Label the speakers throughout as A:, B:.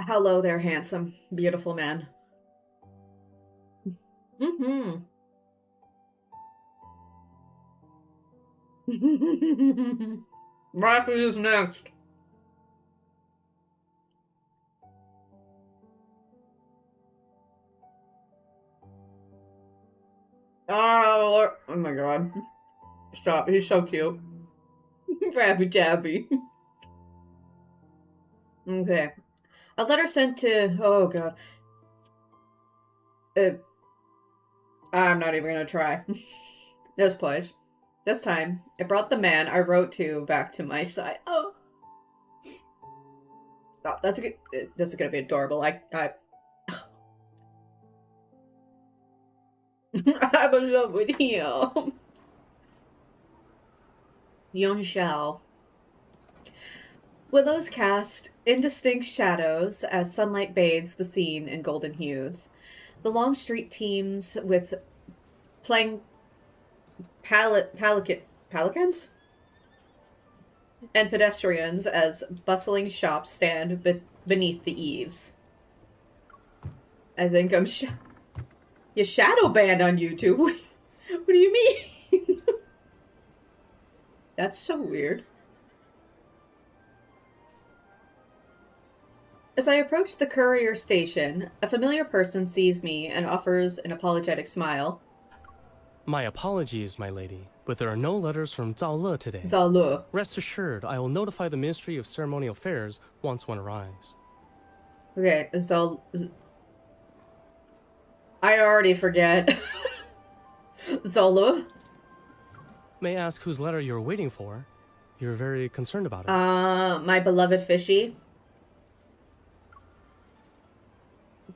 A: Hello there, handsome, beautiful man. Mm-hmm. Rafi is next. Oh my god. Stop, he's so cute. Rafi Tabby. Okay. A letter sent to... Oh god. I'm not even gonna try. This place. This time, it brought the man I wrote to back to my side. Oh. Stop. That's good. This is gonna be adorable. I I'm in love with him. Yun Shao. Willows cast indistinct shadows as sunlight bathes the scene in golden hues. The long street teems with pelicans? And pedestrians as bustling shops stand beneath the eaves. I think I'm you shadow banned on YouTube. What do you mean? That's so weird. As I approach the courier station, a familiar person sees me and offers an apologetic smile.
B: My apologies, my lady, but there are no letters from Zhao Le today.
A: Zhao Le.
B: Rest assured, I will notify the Ministry of Ceremonial Affairs once one arrives.
A: Okay, I already forget. Zhao Le?
B: May I ask whose letter you're waiting for? You're very concerned about it.
A: My beloved fishy.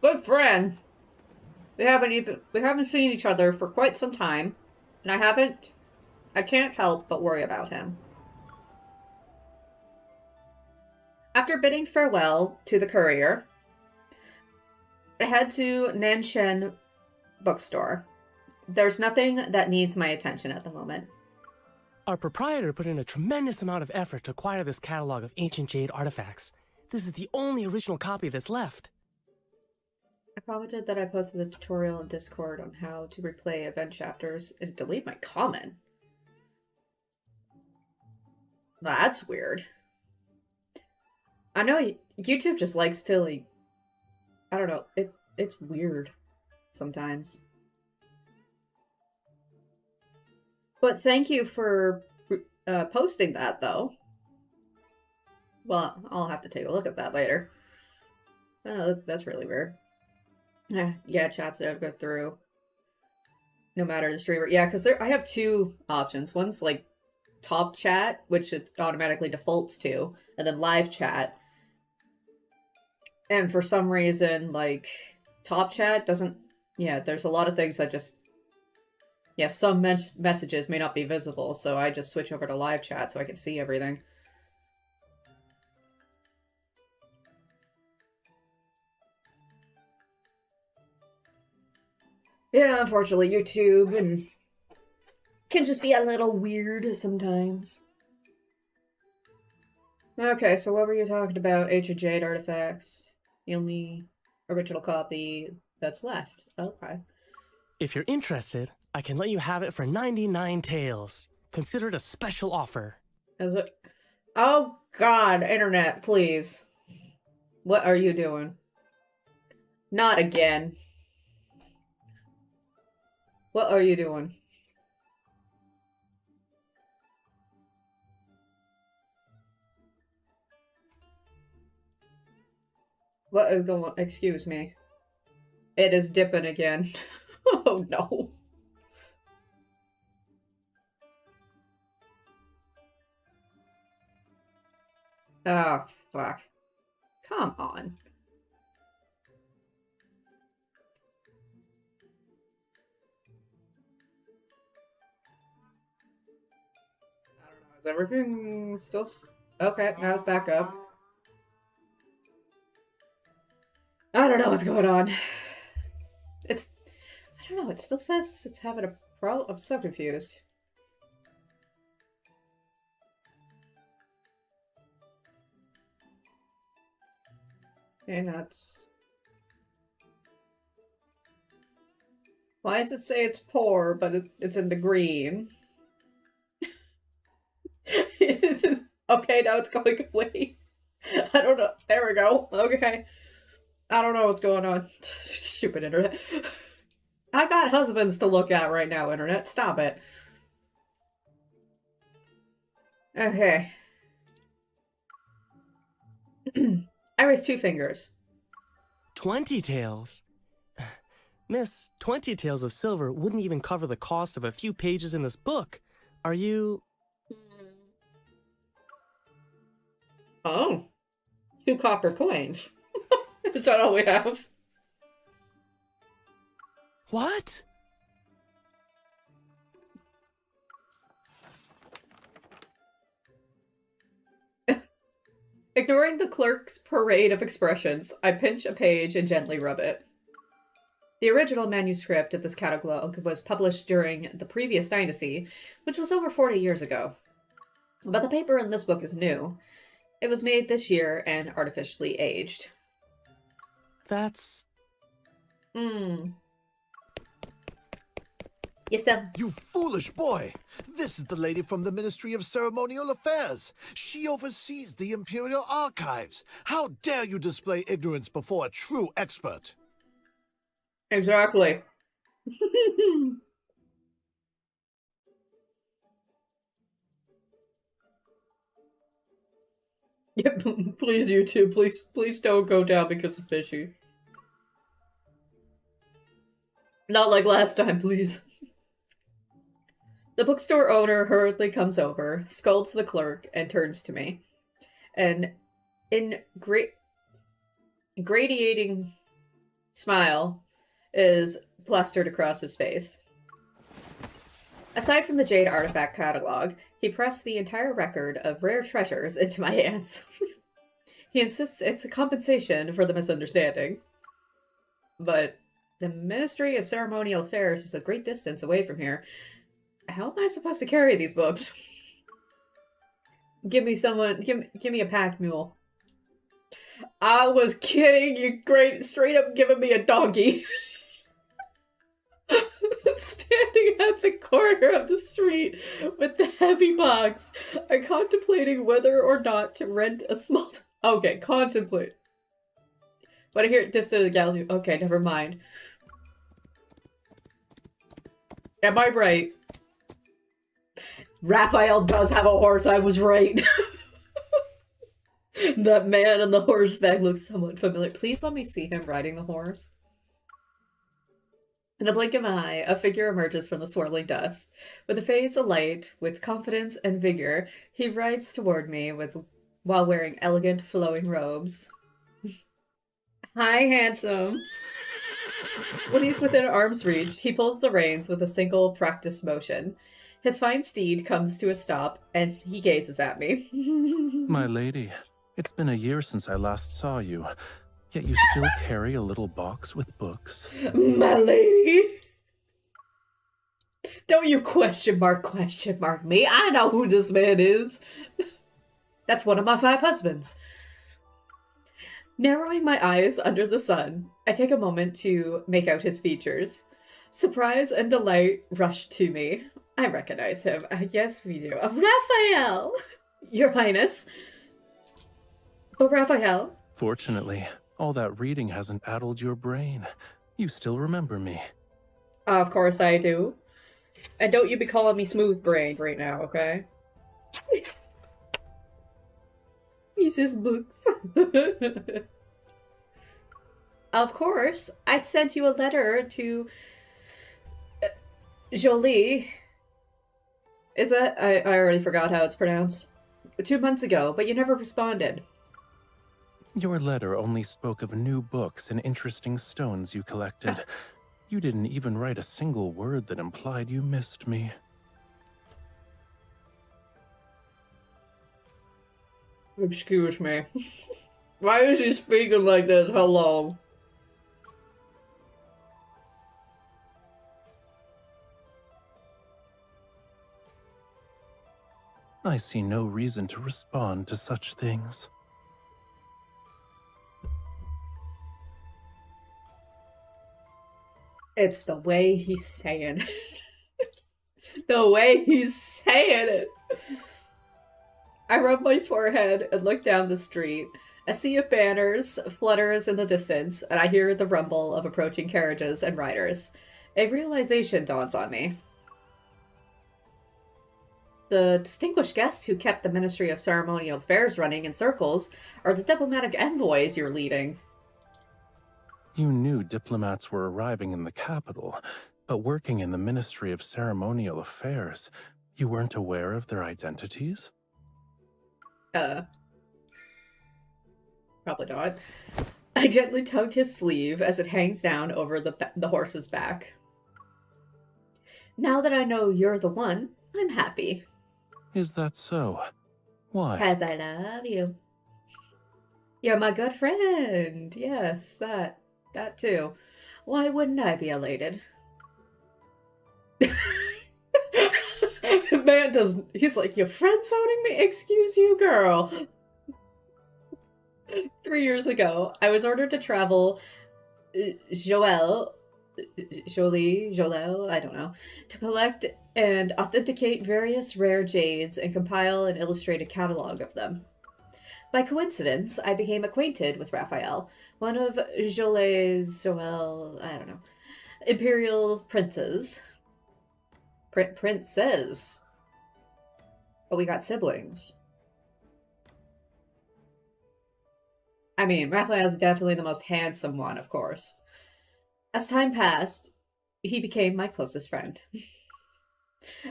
A: Good friend. We haven't seen each other for quite some time, and I can't help but worry about him. After bidding farewell to the courier, I head to Nanshen bookstore. There's nothing that needs my attention at the moment.
B: Our proprietor put in a tremendous amount of effort to acquire this catalog of ancient jade artifacts. This is the only original copy that's left.
A: I commented that I posted a tutorial in Discord on how to replay event chapters and delete my comment. That's weird. I know YouTube just likes to, like, I don't know, it's weird sometimes. But thank you for posting that, though. Well, I'll have to take a look at that later. I don't know, that's really weird. Yeah, chats that I've go through. No matter the streamer. Yeah, because I have two options. One's like top chat, which it automatically defaults to, and then live chat. And for some reason, like, top chat doesn't... Yeah, there's a lot of things that just... Yeah, some messages may not be visible, so I just switch over to live chat so I can see everything. Yeah, unfortunately, YouTube and can just be a little weird sometimes. Okay, so what were you talking about? Ancient Jade artifacts. The only original copy that's left. Okay.
B: If you're interested, I can let you have it for 99 taels. Consider it a special offer.
A: Is it? Oh god, internet, please. What are you doing? Not again. What are you doing? What is going on? Excuse me. It is dipping again. Oh no. Oh, fuck. Come on. I don't know. Is everything still... Okay, now it's back up. I don't know what's going on. It's... I don't know, it still says it's having a problem. I'm so confused. Okay, that's... Why does it say it's poor, but it's in the green? Okay, now it's going away. I don't know. There we go. Okay. I don't know what's going on. Stupid internet. I got husbands to look at right now, internet. Stop it. Okay. I raised 2 fingers.
B: 20 taels. Miss, 20 taels of silver wouldn't even cover the cost of a few pages in this book. Are you...
A: Oh. 2 copper coins. Is that all we have?
B: What?
A: Ignoring the clerk's parade of expressions, I pinch a page and gently rub it. The original manuscript of this catalog was published during the previous dynasty, which was over 40 years ago. But the paper in this book is new. It was made this year and artificially aged.
B: That's...
A: Yes, sir.
C: You foolish boy! This is the lady from the Ministry of Ceremonial Affairs. She oversees the Imperial Archives. How dare you display ignorance before a true expert?
A: Exactly. Yep, please, you two. Please don't go down because of fishy. Not like last time, please. The bookstore owner hurriedly comes over, scolds the clerk, and turns to me. An gradiating smile is plastered across his face. Aside from the Jade Artifact catalog, he pressed the entire record of rare treasures into my hands. He insists it's a compensation for the misunderstanding. But the Ministry of Ceremonial Affairs is a great distance away from here. How am I supposed to carry these books? Give me a pack mule. I was kidding, you straight up giving me a donkey. Standing at the corner of the street with the heavy box, I'm contemplating whether or not to rent a small... Okay, contemplate. But I hear it distant in the gallery. Okay, never mind. Am I right? Raphael does have a horse, I was right. That man on the horseback looks somewhat familiar. Please let me see him riding the horse. In a blink of an eye, a figure emerges from the swirling dust. With a face alight with confidence and vigor, he rides toward me while wearing elegant, flowing robes. Hi, handsome. When he's within arm's reach, he pulls the reins with a single practiced motion. His fine steed comes to a stop, and he gazes at me.
D: My lady, it's been a year since I last saw you, yet you still carry a little box with books.
A: My lady. Don't you question mark me. I know who this man is. That's one of my 5 husbands. Narrowing my eyes under the sun, I take a moment to make out his features. Surprise and delight rush to me. I recognize him. Yes, we do. Raphael! Your Highness. But Raphael?
D: Fortunately, all that reading hasn't addled your brain. You still remember me.
A: Of course I do. And don't you be calling me smooth brained right now, okay? He's his books. Of course, I sent you a letter to Jolie. Is that? I already forgot how it's pronounced. 2 months ago, but you never responded.
D: Your letter only spoke of new books and interesting stones you collected. You didn't even write a single word that implied you missed me.
A: Excuse me. Why is he speaking like this? How long?
D: I see no reason to respond to such things.
A: It's the way he's saying it. The way he's saying it. I rub my forehead and look down the street. A sea of banners flutters in the distance, and I hear the rumble of approaching carriages and riders. A realization dawns on me. The distinguished guests who kept the Ministry of Ceremonial Affairs running in circles are the diplomatic envoys you're leading.
D: You knew diplomats were arriving in the capital, but working in the Ministry of Ceremonial Affairs, you weren't aware of their identities?
A: Probably not. I gently tug his sleeve as it hangs down over the horse's back. Now that I know you're the one, I'm happy.
D: Is that so? Why?
A: 'Cause I love you. You're my good friend. Yes, that too. Why wouldn't I be elated? The man doesn't. He's like, your friend zoning me? Excuse you, girl. 3 years ago, I was ordered to travel Joel, I don't know, to collect and authenticate various rare jades and compile and illustrate a catalog of them. By coincidence, I became acquainted with Raphael, one of Joel, I don't know, imperial princes. Princes? Oh, we got siblings. I mean, Raphael's definitely the most handsome one, of course. As time passed, he became my closest friend.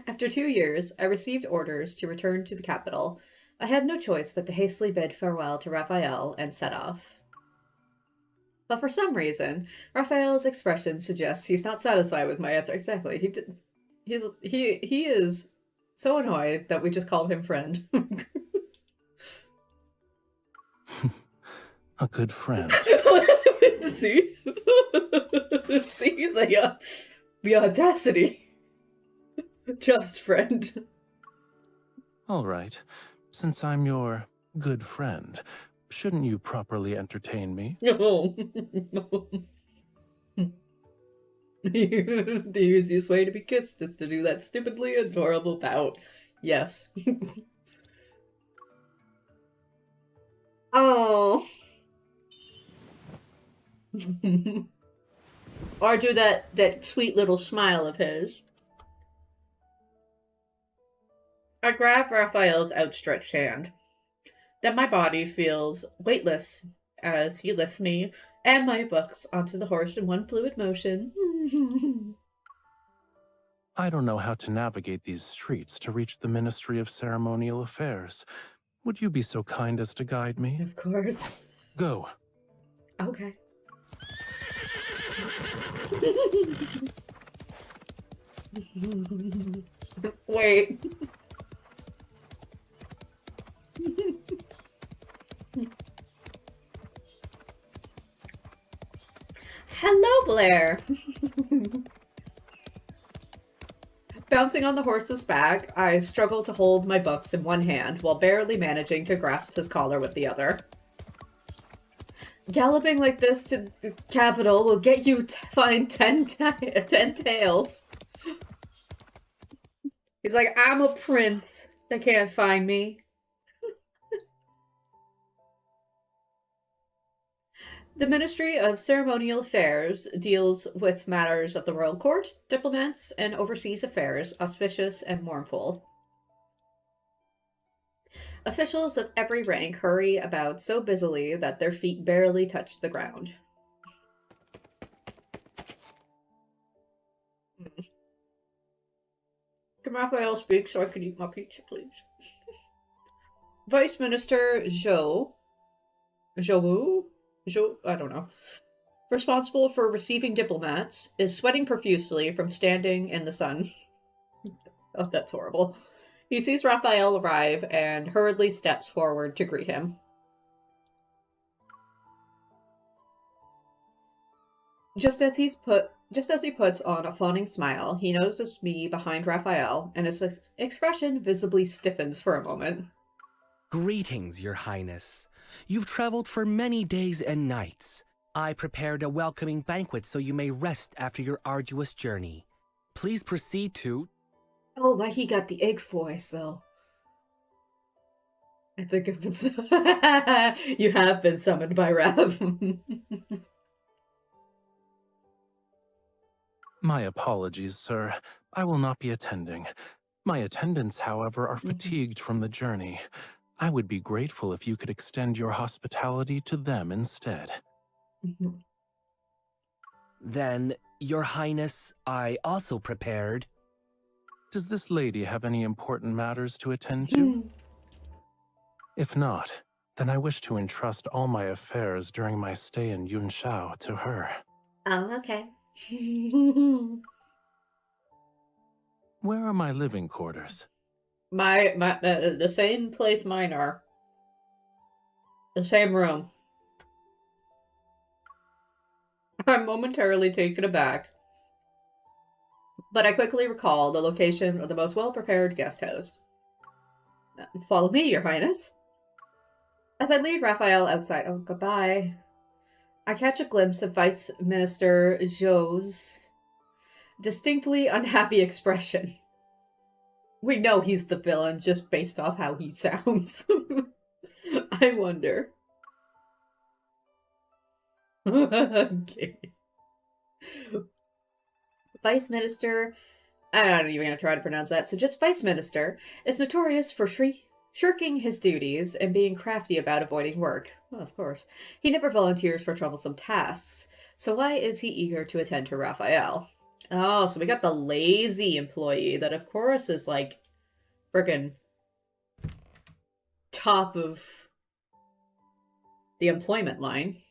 A: After 2 years, I received orders to return to the capital. I had no choice but to hastily bid farewell to Raphael and set off. But for some reason, Raphael's expression suggests he's not satisfied with my answer. Exactly. He is so annoyed that we just called him friend.
D: A good friend.
A: See? See, he's like, the audacity. Just friend.
D: All right. Since I'm your good friend, shouldn't you properly entertain me?
A: No. The easiest way to be kissed is to do that stupidly adorable pout. Yes. Oh. Or do that sweet little smile of his. I grab Raphael's outstretched hand. Then my body feels weightless as he lifts me and my books onto the horse in one fluid motion.
D: I don't know how to navigate these streets to reach the Ministry of Ceremonial Affairs. Would you be so kind as to guide me?
A: Of course.
D: Go.
A: Okay. Wait. Hello, Blair. Bouncing on the horse's back, I struggle to hold my books in one hand while barely managing to grasp his collar with the other. Galloping like this to the capital will get you to find 10 tails. He's like, I'm a prince. They can't find me. The Ministry of Ceremonial Affairs deals with matters of the royal court, diplomats, and overseas affairs, auspicious and mournful. Officials of every rank hurry about so busily that their feet barely touch the ground. Can Raphael speak so I can eat my pizza, please? Vice Minister I don't know, responsible for receiving diplomats, is sweating profusely from standing in the sun. Oh, that's horrible. He sees Raphael arrive and hurriedly steps forward to greet him. Just as he puts on a fawning smile, he notices me behind Raphael, and his expression visibly stiffens for a moment.
E: Greetings, Your Highness. You've traveled for many days and nights. I prepared a welcoming banquet so you may rest after your arduous journey. Please proceed to...
A: Oh, why he got the egg voice, though. I think I've been... You have been summoned by Rav.
D: My apologies, sir. I will not be attending. My attendants, however, are fatigued from the journey. I would be grateful if you could extend your hospitality to them instead.
E: Then, Your Highness, I also prepared...
D: Does this lady have any important matters to attend to? If not, then I wish to entrust all my affairs during my stay in Yunshao to her.
A: Oh, okay.
D: Where are my living quarters?
A: The same place mine are. The same room. I'm momentarily taken aback, but I quickly recall the location of the most well-prepared guest house. Follow me, Your Highness. As I lead Raphael outside, oh, goodbye. I catch a glimpse of Vice Minister Zhou's distinctly unhappy expression. We know he's the villain just based off how he sounds. I wonder. Okay. Vice Minister, I'm not even going to try to pronounce that, so just Vice Minister, is notorious for shirking his duties and being crafty about avoiding work. Well, of course. He never volunteers for troublesome tasks, so why is he eager to attend to Raphael? Oh, so we got the lazy employee that, of course, is like frickin' top of the employment line.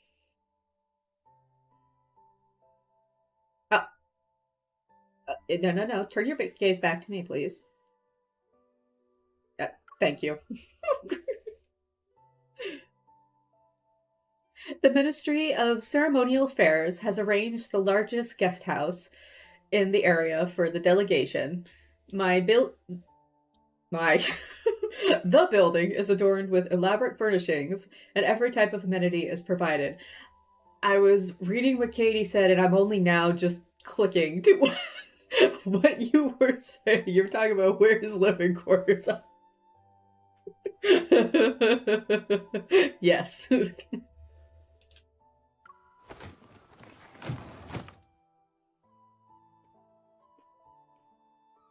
A: No. Turn your gaze back to me, please. Thank you. The Ministry of Ceremonial Affairs has arranged the largest guest house in the area for the delegation. The building is adorned with elaborate furnishings, and every type of amenity is provided. I was reading what Katie said, and I'm only now just clicking to what you were saying. You were talking about where his living quarters are. Yes.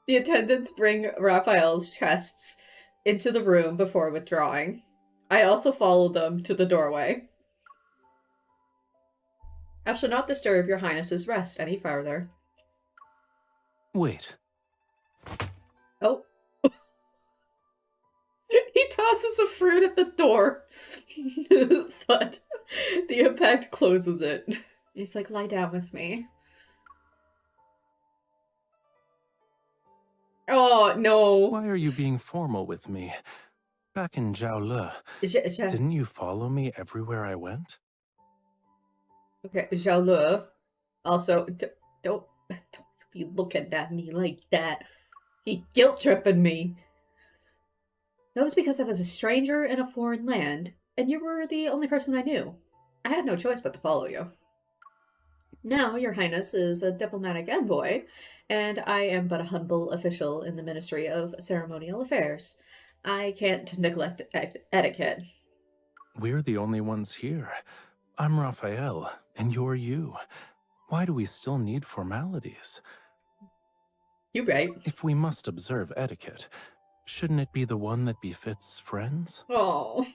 A: The attendants bring Raphael's chests into the room before withdrawing. I also follow them to the doorway. I shall not disturb your highness's rest any further.
D: Wait.
A: Oh. He tosses a fruit at the door. But the impact closes it. He's like, lie down with me. Oh, no.
D: Why are you being formal with me? Back in Zhaole, didn't you follow me everywhere I went?
A: Okay, Zhaole. Also, don't be looking at me like that. He guilt-tripping me. That was because I was a stranger in a foreign land, and you were the only person I knew. I had no choice but to follow you. Now, your highness is a diplomatic envoy, and I am but a humble official in the Ministry of Ceremonial Affairs. I can't neglect etiquette.
D: We're the only ones here. I'm Raphael, and you're you. Why do we still need formalities?
A: You're right.
D: If we must observe etiquette, shouldn't it be the one that befits friends?
A: Oh.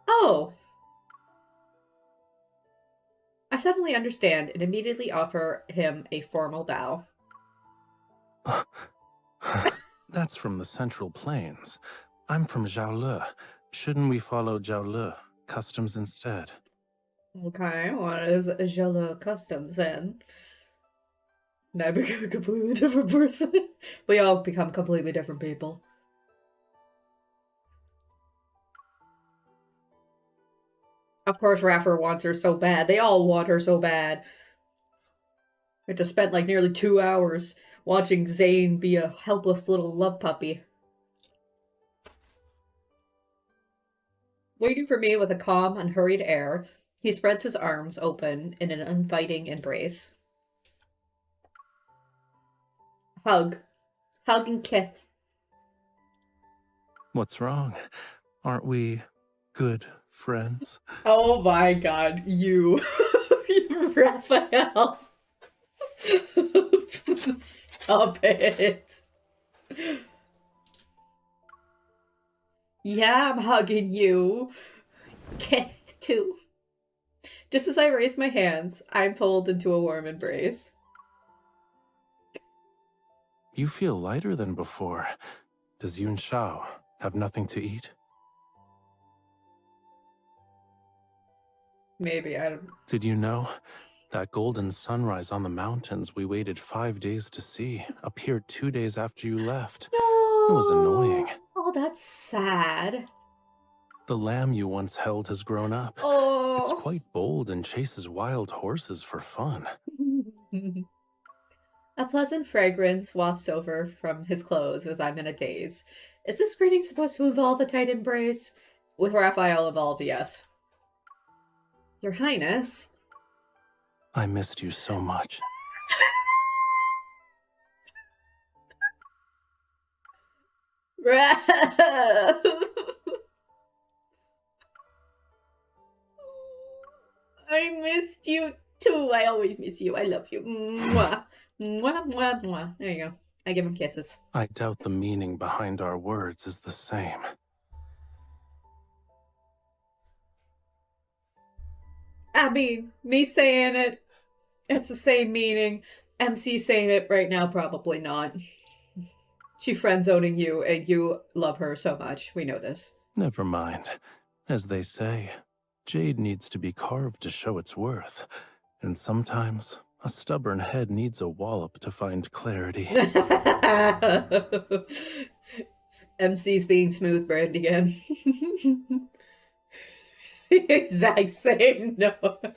A: Oh. I suddenly understand and immediately offer him a formal bow.
D: That's from the Central Plains. I'm from Zhaole. Shouldn't we follow Zhaole customs instead?
A: Okay, what is Zhaole customs then? And I become a completely different person. We all become completely different people. Of course, Raffer wants her so bad. They all want her so bad. I just spent like nearly 2 hours watching Zane be a helpless little love puppy. Waiting for me with a calm, unhurried air, He spreads his arms open in an inviting embrace. Hug. Hug and kiss.
D: What's wrong? Aren't we good friends?
A: Oh my god, you. Raphael. Stop it. Yeah, I'm hugging you. Kiss too. Just as I raise my hands, I'm pulled into a warm embrace.
D: You feel lighter than before. Does Yun Shao have nothing to eat?
A: Maybe, I don't...
D: Did you know that golden sunrise on the mountains we waited 5 days to see appeared 2 days after you left?
A: No!
D: It was annoying.
A: Oh, that's sad.
D: The lamb you once held has grown up.
A: Oh.
D: It's quite bold and chases wild horses for fun.
A: A pleasant fragrance wafts over from his clothes as I'm in a daze. Is this greeting supposed to involve a tight embrace? With Raphael involved, yes. Your Highness.
D: I missed you so much.
A: I missed you too. I always miss you. I love you. Mwah. Mwah, mwah, mwah. There you go. I give him kisses.
D: I doubt the meaning behind our words is the same.
A: I mean, me saying it, it's the same meaning. MC saying it right now, probably not. She friend-zoning you, and you love her so much. We know this.
D: Never mind. As they say, jade needs to be carved to show its worth. And sometimes, a stubborn head needs a wallop to find clarity.
A: MC's being smooth brained again. Exact same note.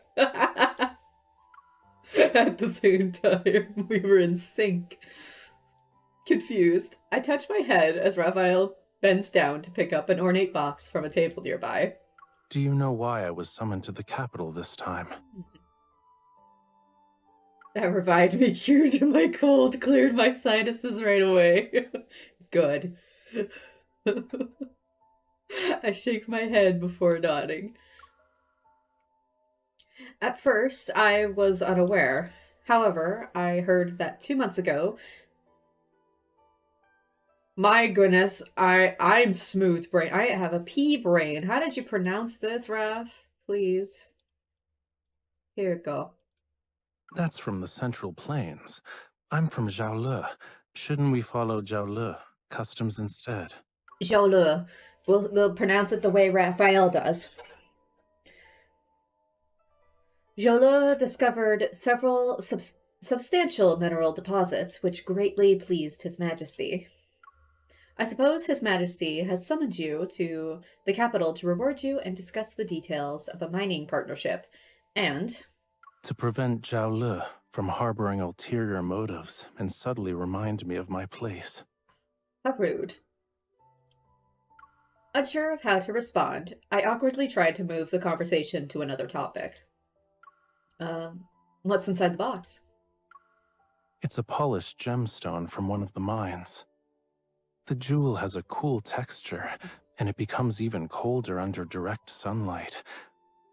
A: At the same time, we were in sync. Confused, I touch my head as Raphael bends down to pick up an ornate box from a table nearby.
D: Do you know why I was summoned to the capital this time?
A: That revived me, cured my cold, cleared my sinuses right away. Good. I shake my head before nodding. At first, I was unaware. However, I heard that 2 months ago... My goodness, I'm smooth brain. I have a pea brain. How did you pronounce this, Raph? Please. Here we go.
D: That's from the Central Plains. I'm from Jiaole. Shouldn't we follow Jiaole customs instead?
A: Jiaole. We'll pronounce it the way Raphael does. Jiaole discovered several substantial mineral deposits, which greatly pleased His Majesty. I suppose His Majesty has summoned you to the capital to reward you and discuss the details of a mining partnership, and...
D: To prevent Jiaole from harboring ulterior motives and subtly remind me of my place.
A: How rude. Unsure of how to respond, I awkwardly tried to move the conversation to another topic. What's inside the box?
D: It's a polished gemstone from one of the mines. The jewel has a cool texture, and it becomes even colder under direct sunlight.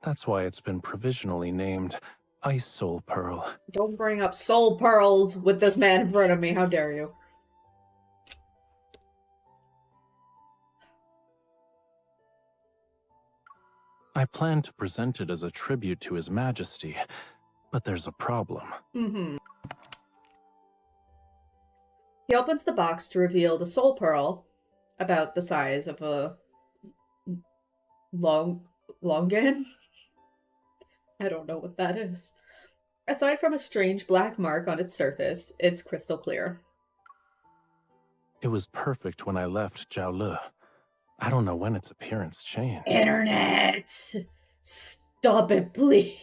D: That's why it's been provisionally named Ice Soul Pearl.
A: Don't bring up soul pearls with this man in front of me, how dare you.
D: I plan to present it as a tribute to His Majesty, but there's a problem.
A: He opens the box to reveal the soul pearl, about the size of a longan? I don't know what that is. Aside from a strange black mark on its surface, it's crystal clear.
D: It was perfect when I left Jiaole. I don't know when its appearance changed.
A: Internet! Stop it, please.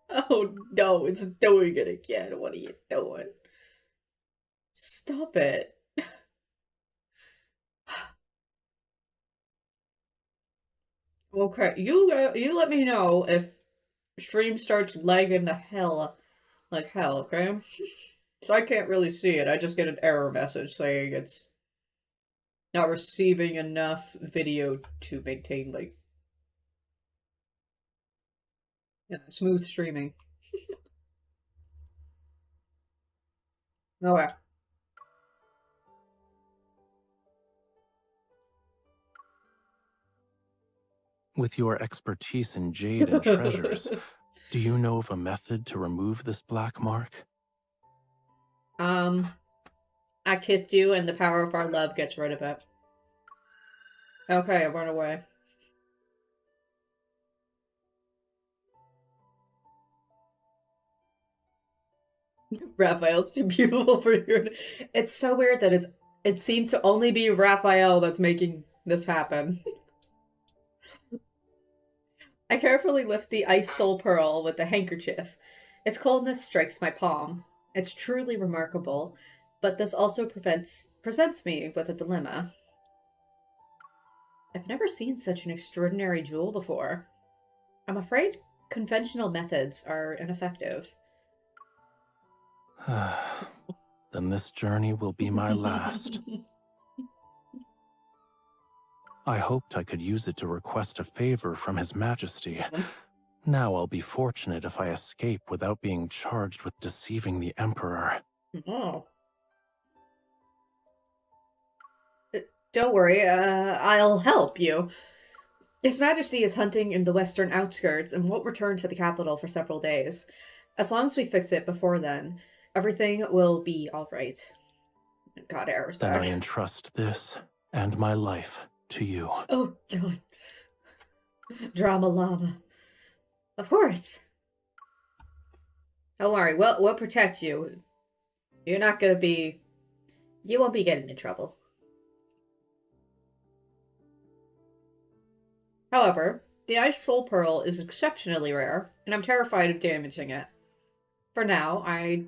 A: Oh no, it's doing it again. What are you doing? Stop it. Okay, you let me know if stream starts lagging the hell like hell, okay? So I can't really see it. I just get an error message saying it's not receiving enough video to maintain, like, smooth streaming. Okay.
D: With your expertise in jade and treasures, do you know of a method to remove this black mark?
A: I kissed you and the power of our love gets rid of it. Okay, I run away. Raphael's too beautiful for you. It's so weird that it seems to only be Raphael that's making this happen. I carefully lift the ice soul pearl with the handkerchief. Its coldness strikes my palm. It's truly remarkable, but this also presents me with a dilemma. I've never seen such an extraordinary jewel before. I'm afraid conventional methods are ineffective.
D: Then this journey will be my last. I hoped I could use it to request a favor from His Majesty. Now I'll be fortunate if I escape without being charged with deceiving the Emperor.
A: Oh. Don't worry, I'll help you. His Majesty is hunting in the western outskirts and won't return to the capital for several days. As long as we fix it before then, everything will be alright. God, errors back.
D: Then I entrust this and my life to you.
A: Oh, God. Drama llama. Of course. Don't worry, we'll protect you. You're not gonna be... You won't be getting in trouble. However, the Ice Soul Pearl is exceptionally rare, and I'm terrified of damaging it. For now, I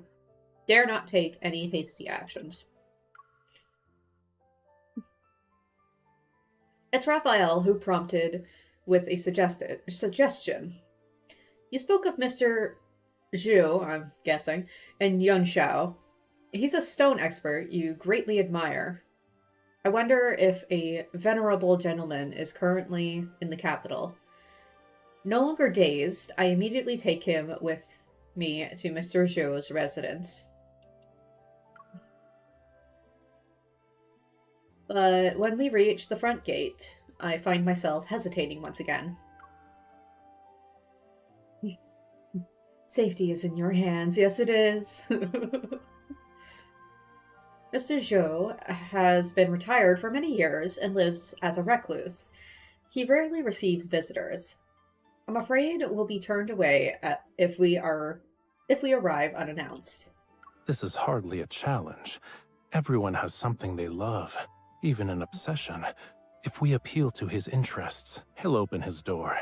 A: dare not take any hasty actions. It's Raphael who prompted with a suggestion. You spoke of Mr. Zhu, I'm guessing, and Yun Shao. He's a stone expert you greatly admire. I wonder if a venerable gentleman is currently in the capital. No longer dazed, I immediately take him with me to Mr. Zhu's residence. But when we reach the front gate, I find myself hesitating once again. Safety is in your hands, yes it is. Mr. Zhou has been retired for many years and lives as a recluse. He rarely receives visitors. I'm afraid we'll be turned away if we arrive unannounced.
D: This is hardly a challenge. Everyone has something they love, even an obsession. If we appeal to his interests, he'll open his door.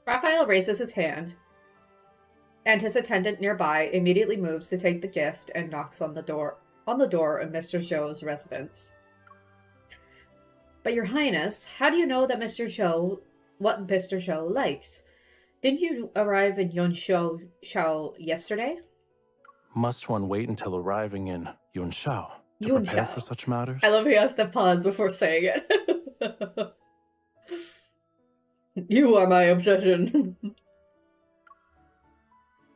A: Raphael raises his hand, and his attendant nearby immediately moves to take the gift and knocks on the door of Mr. Zhou's residence. But Your Highness, how do you know that what Mr. Zhou likes? Didn't you arrive in Yunshao yesterday?
D: Must one wait until arriving in Yunshao to prepare for such matters?
A: I love he has to pause before saying it. You are my obsession.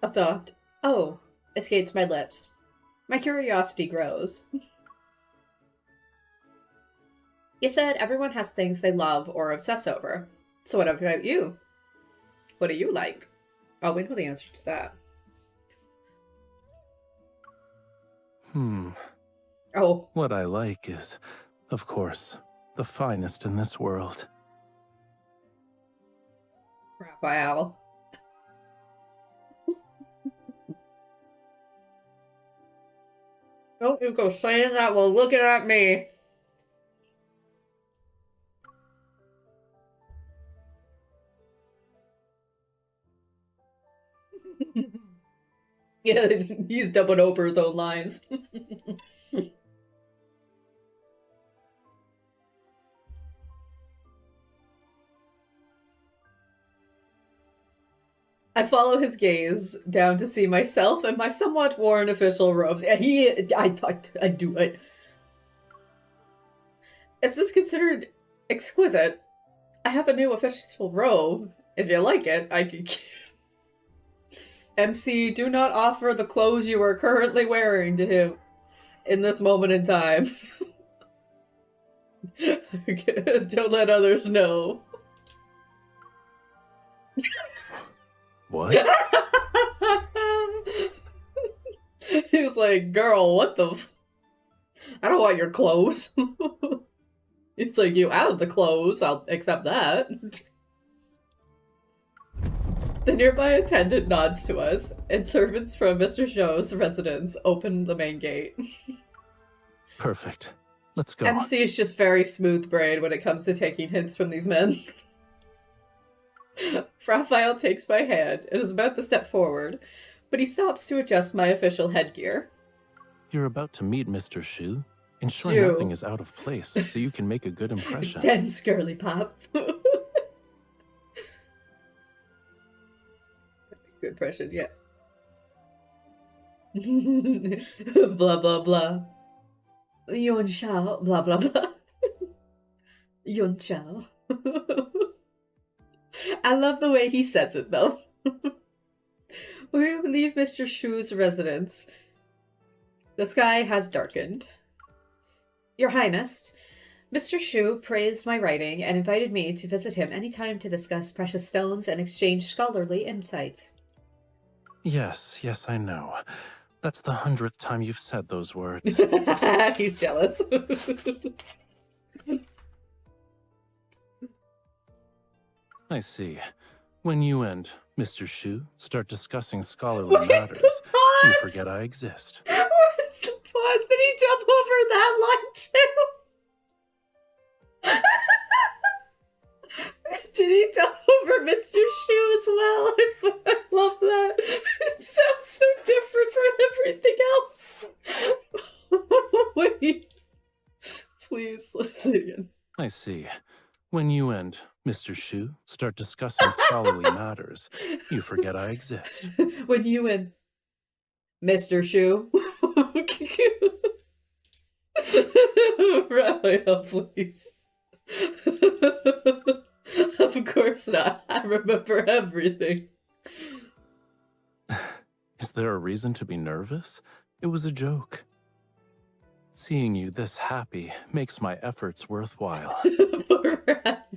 A: I stopped. Oh, escapes my lips. My curiosity grows. You said everyone has things they love or obsess over. So what about you? What do you like? Oh, we know the answer to that. Oh.
D: What I like is, of course, the finest in this world.
A: Raphael. Don't you go saying that while looking at me. Yeah, he's dubbing over his own lines. I follow his gaze down to see myself and my somewhat worn official robes. Yeah, I do it. Is this considered exquisite? I have a new official robe. If you like it, I can... MC, do not offer the clothes you are currently wearing to him in this moment in time. Don't let others know.
D: What?
A: He's like, girl, what the I don't want your clothes. It's like, you out of the clothes, I'll accept that. The nearby attendant nods to us, and servants from Mr. Show's residence open the main gate.
D: Perfect. Let's go.
A: MC is just very smooth-brained when it comes to taking hints from these men. Raphael takes my hand and is about to step forward, but he stops to adjust my official headgear.
D: You're about to meet Mr. Shu. Ensure
A: Shu.
D: nothing is out of place so you can make a good impression.
A: Dense girly pop. Good impression, yeah. Blah blah blah. Yun Shao, blah blah blah. Yun Shao. I love the way he says it though. We leave Mr. Shu's residence. The sky has darkened. Your Highness, Mr. Shu praised my writing and invited me to visit him anytime to discuss precious stones and exchange scholarly insights.
D: Yes, I know. That's the 100th time you've said those words.
A: He's jealous.
D: I see. When you and Mr. Shu start discussing scholarly matters, you forget I exist.
A: Pause. Did he jump over that line too? Did he jump over Mr. Shu as well? I love that. It sounds so different from everything else. Wait. Please, listen again.
D: I see. When you and Mr. Shu start discussing scholarly matters, you forget I exist.
A: When you and Mr. Shu. Raphael, please. Of course not. I remember everything.
D: Is there a reason to be nervous? It was a joke. Seeing you this happy makes my efforts worthwhile.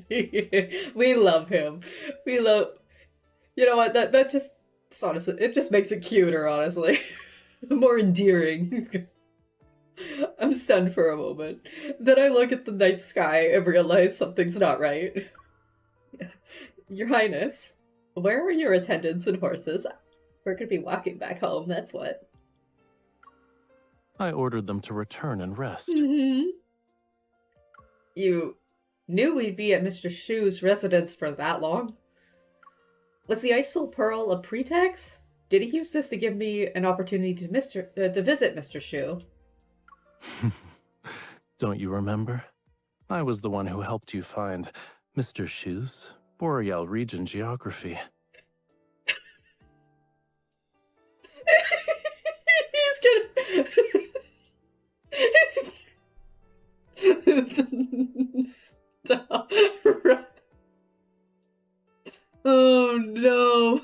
A: We love him. We love... You know what? That just... Honestly, it just makes it cuter, honestly. More endearing. I'm stunned for a moment. Then I look at the night sky and realize something's not right. Your Highness, where are your attendants and horses? We're gonna be walking back home, that's what.
D: I ordered them to return and rest.
A: You knew we'd be at Mr. Shu's residence for that long? Was the Ice Soul Pearl a pretext? Did he use this to give me an opportunity to visit Mr. Shu?
D: Don't you remember? I was the one who helped you find Mr. Shu's Boreal region geography.
A: He's gonna... Stop. Oh no.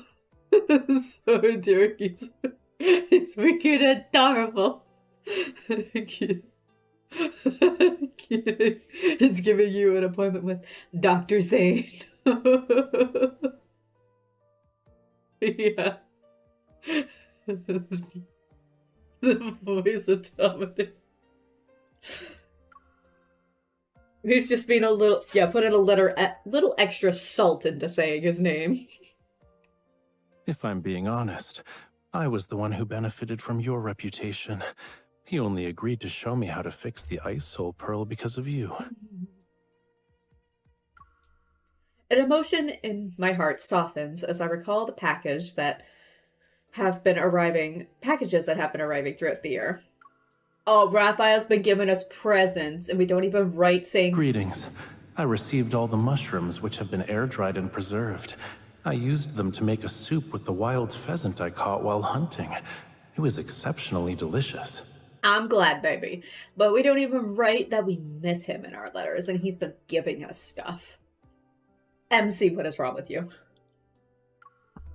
A: So endearing. It's wicked and adorable. It's giving you an appointment with Dr. Zane. Yeah. The voice of Dominic. He's just being a little, putting a little extra salt into saying his name.
D: If I'm being honest, I was the one who benefited from your reputation. He only agreed to show me how to fix the Ice Soul Pearl because of you.
A: An emotion in my heart softens as I recall the packages that have been arriving throughout the year. Oh, Raphael's been giving us presents, and we don't even write saying...
D: Greetings. I received all the mushrooms which have been air-dried and preserved. I used them to make a soup with the wild pheasant I caught while hunting. It was exceptionally delicious.
A: I'm glad, baby. But we don't even write that we miss him in our letters, and he's been giving us stuff. MC, what is wrong with you?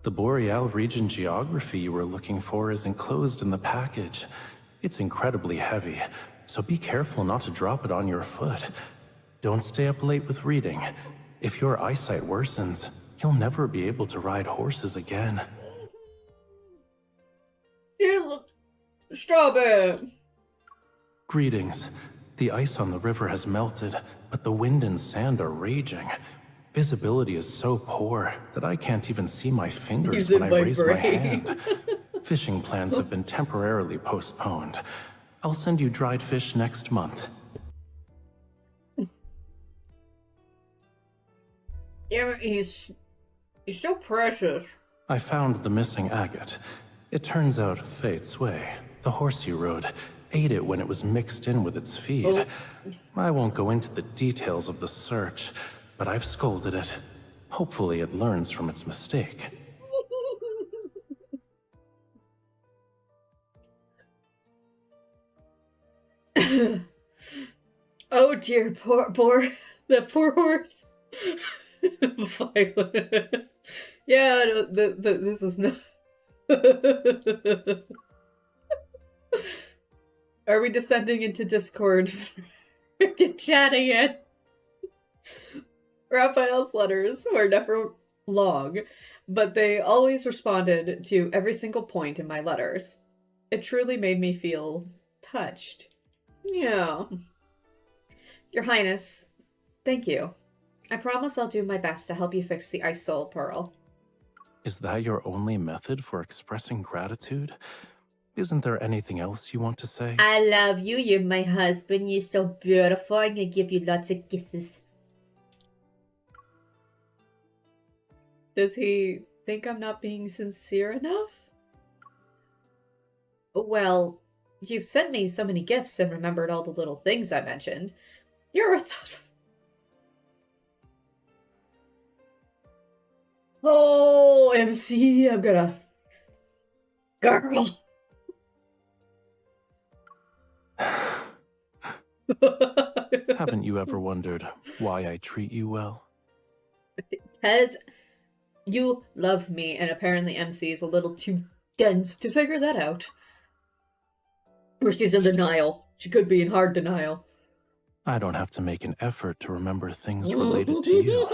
D: The Boreal region geography you were looking for is enclosed in the package. It's incredibly heavy, so be careful not to drop it on your foot. Don't stay up late with reading. If your eyesight worsens, you'll never be able to ride horses again.
A: Stop it!
D: Greetings. The ice on the river has melted, but the wind and sand are raging. Visibility is so poor that I can't even see my fingers when I raise my hand. Fishing plans have been temporarily postponed. I'll send you dried fish next month.
A: Yeah, he's so precious.
D: I found the missing agate. It turns out Fate's Way, the horse you rode, ate it when it was mixed in with its feed.
A: Oh.
D: I won't go into the details of the search, but I've scolded it. Hopefully it learns from its mistake.
A: Oh dear, that poor horse. Violet. Yeah, this is not. Are we descending into Discord? Chatting it. Raphael's letters were never long, but they always responded to every single point in my letters. It truly made me feel touched. Yeah. Your Highness, thank you. I promise I'll do my best to help you fix the Ice Soul Pearl.
D: Is that your only method for expressing gratitude? Isn't there anything else you want to say?
A: I love you. You're my husband. You're so beautiful. I'm gonna give you lots of kisses. Does he think I'm not being sincere enough? Well, you've sent me so many gifts and remembered all the little things I mentioned. You're a thoughtful... Oh, MC, I'm gonna... Girl!
D: Haven't you ever wondered why I treat you well?
A: Because you love me, and apparently MC is a little too dense to figure that out. Or she's in denial. She could be in hard denial.
D: I don't have to make an effort to remember things related to you.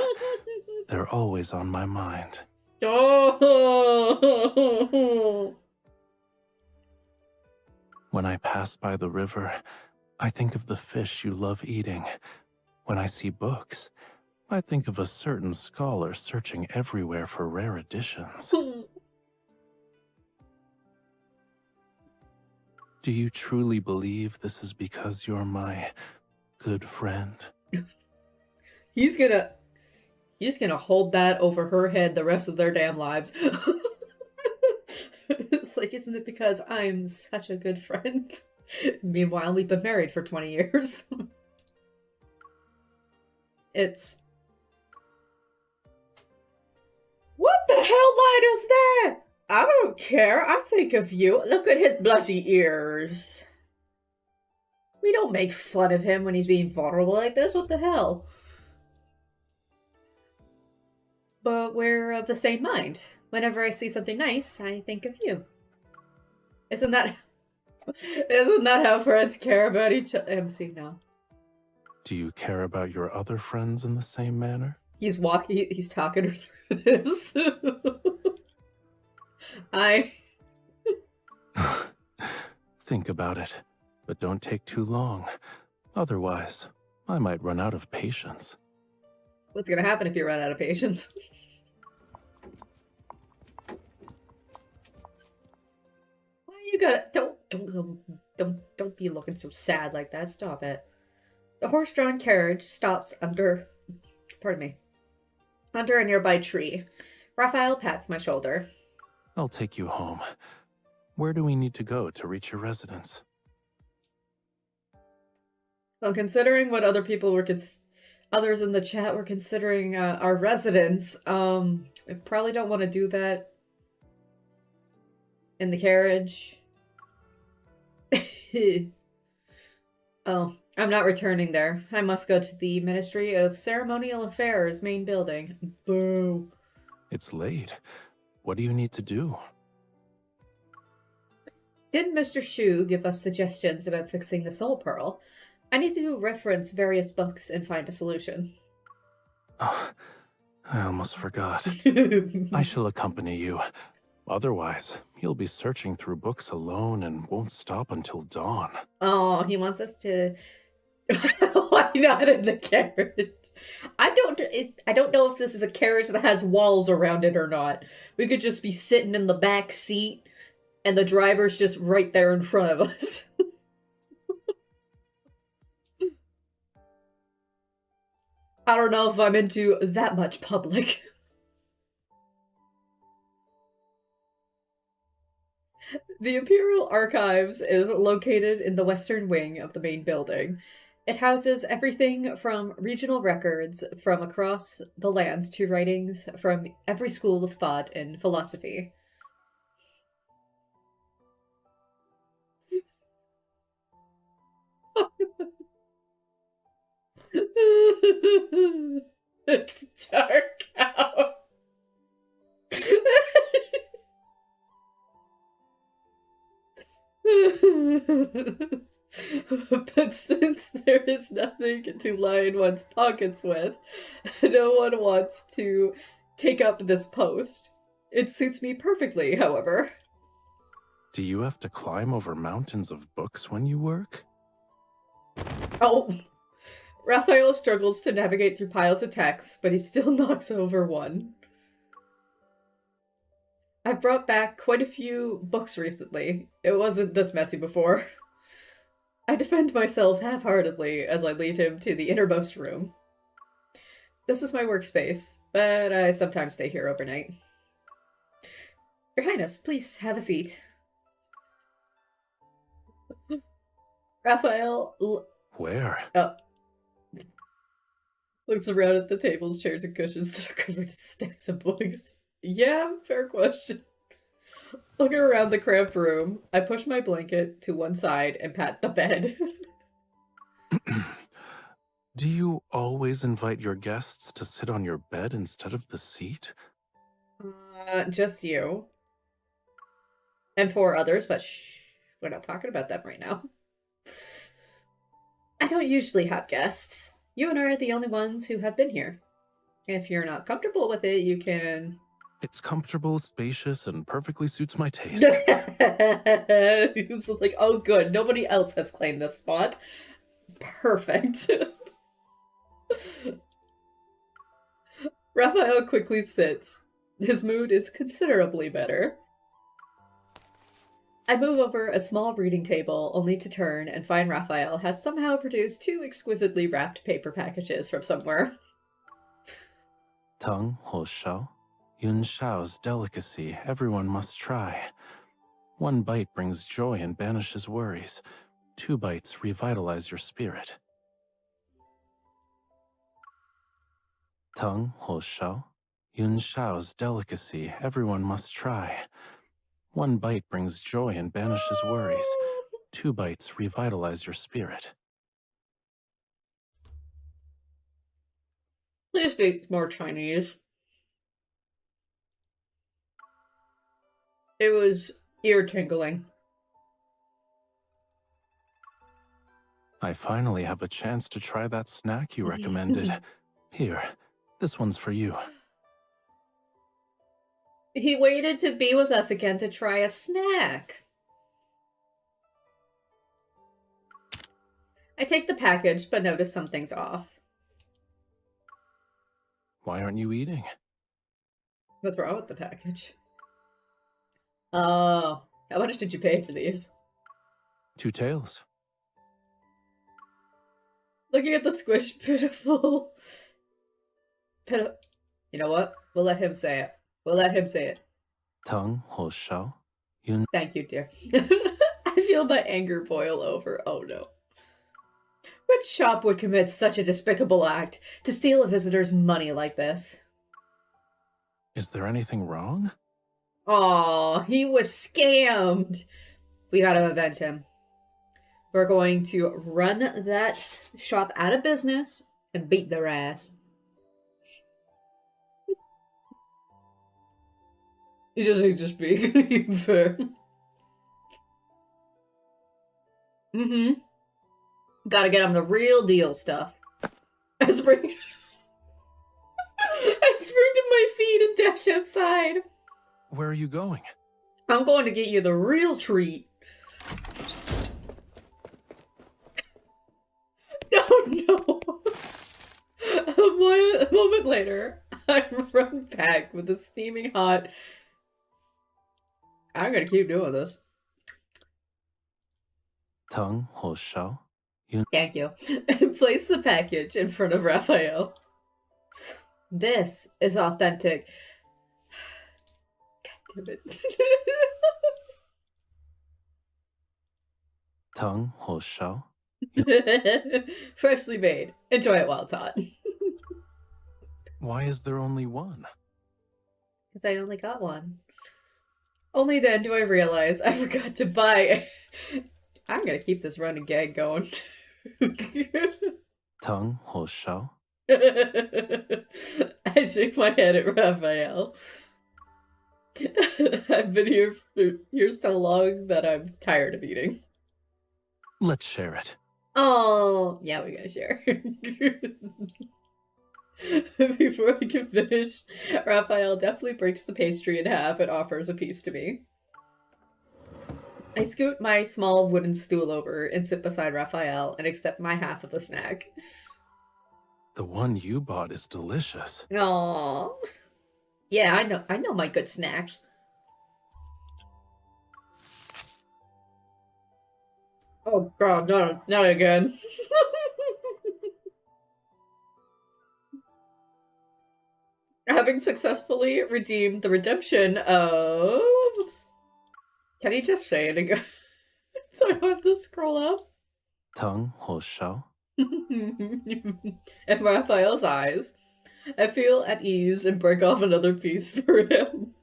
D: They're always on my mind.
A: Oh.
D: When I pass by the river, I think of the fish you love eating. When I see books, I think of a certain scholar searching everywhere for rare editions. Do you truly believe this is because you're my good friend?
A: He's gonna hold that over her head the rest of their damn lives. It's like, isn't it because I'm such a good friend? Meanwhile, we've been married for 20 years. It's... What the hell line is that? I don't care. I think of you. Look at his blushy ears. We don't make fun of him when he's being vulnerable like this. What the hell? But we're of the same mind. Whenever I see something nice, I think of you. Isn't that how friends care about each other? MC, no.
D: Do you care about your other friends in the same manner?
A: He's talking her through this.
D: Think about it, but don't take too long. Otherwise, I might run out of patience.
A: What's gonna happen if you run out of patience? Why you gotta don't be looking so sad like that. Stop it. The horse-drawn carriage stops under a nearby tree. Raphael pats my shoulder.
D: I'll take you home. Where do we need to go to reach your residence?
A: Well, considering what other people were others in the chat were considering our residence. I probably don't want to do that in the carriage. Oh, I'm not returning there. I must go to the Ministry of Ceremonial Affairs main building. Boo.
D: It's late. What do you need to do?
A: Didn't Mr. Shu give us suggestions about fixing the soul pearl? I need to reference various books and find a solution.
D: Oh, I almost forgot. I shall accompany you. Otherwise, you'll be searching through books alone and won't stop until dawn.
A: Oh, he wants us to... Why not in the carriage? I don't know if this is a carriage that has walls around it or not. We could just be sitting in the back seat and the driver's just right there in front of us. I don't know if I'm into that much public. The Imperial Archives is located in the western wing of the main building. It houses everything from regional records from across the lands to writings from every school of thought and philosophy. It's dark out. But since there is nothing to line one's pockets with, no one wants to take up this post. It suits me perfectly, however.
D: Do you have to climb over mountains of books when you work?
A: Oh. Raphael struggles to navigate through piles of text, but he still knocks over one. I've brought back quite a few books recently. It wasn't this messy before. I defend myself half-heartedly as I lead him to the innermost room. This is my workspace, but I sometimes stay here overnight. Your Highness, please have a seat. Raphael...
D: Where?
A: Looks around at the tables, chairs, and cushions that are covered in stacks of books. Yeah, fair question. Looking around the cramped room, I push my blanket to one side and pat the bed.
D: Do you always invite your guests to sit on your bed instead of the seat?
A: Just you. And 4 others, but shh, we're not talking about them right now. I don't usually have guests. You and I are the only ones who have been here. If you're not comfortable with it, you can...
D: It's comfortable, spacious, and perfectly suits my taste.
A: He was like, oh good, nobody else has claimed this spot. Perfect. Raphael quickly sits. His mood is considerably better. I move over a small reading table, only to turn and find Raphael has somehow produced 2 exquisitely wrapped paper packages from somewhere.
D: Tongue, Ho Shao. Yun Shao's delicacy everyone must try. 1 bite brings joy and banishes worries. 2 bites revitalize your spirit. Tongue, Ho Shao. Yun Shao's delicacy everyone must try. 1 bite brings joy and banishes worries. 2 bites revitalize your spirit.
A: Please speak more Chinese. It was ear-tingling.
D: I finally have a chance to try that snack you recommended. Here, this one's for you.
A: He waited to be with us again to try a snack. I take the package, but notice something's off.
D: Why aren't you eating?
A: What's wrong with the package? Oh, how much did you pay for these?
D: 2 taels.
A: Looking at the squish, pitiful. You know what? We'll let him say it. We'll let him say it.
D: Tongue, Ho Shao. Yun.
A: Thank you, dear. I feel my anger boil over. Oh no. Which shop would commit such a despicable act to steal a visitor's money like this?
D: Is there anything wrong?
A: Aw, he was scammed. We gotta avenge him. We're going to run that shop out of business and beat their ass. He just being fair. Gotta get him the real deal stuff. I spring to my feet and dash outside.
D: Where are you going?
A: I'm going to get you the real treat. Oh no! A moment later, I run back with the steaming hot. I'm gonna keep doing this.
D: Tongue Ho Shao?
A: Thank you. Place the package in front of Raphael. This is authentic. God damn it.
D: Tongue Ho Shao?
A: Freshly made. Enjoy it while it's hot.
D: Why is there only one?
A: Because I only got one. Only then do I realize I forgot to buy. I'm gonna keep this running gag going.
D: Tongue Ho Shao?
A: I shake my head at Raphael. I've been here so long that I'm tired of eating.
D: Let's share it.
A: Oh, yeah, we gotta share. Before I can finish, Raphael definitely breaks the pastry in half and offers a piece to me. I scoot my small wooden stool over and sit beside Raphael and accept my half of the snack.
D: The one you bought is delicious.
A: Aww. Yeah, I know my good snacks. Oh god, not again. Having successfully redeemed the redemption of... Can he just say it again? So I don't have to scroll up.
D: Tongue Ho Shao?
A: In Raphael's eyes, I feel at ease and break off another piece for him.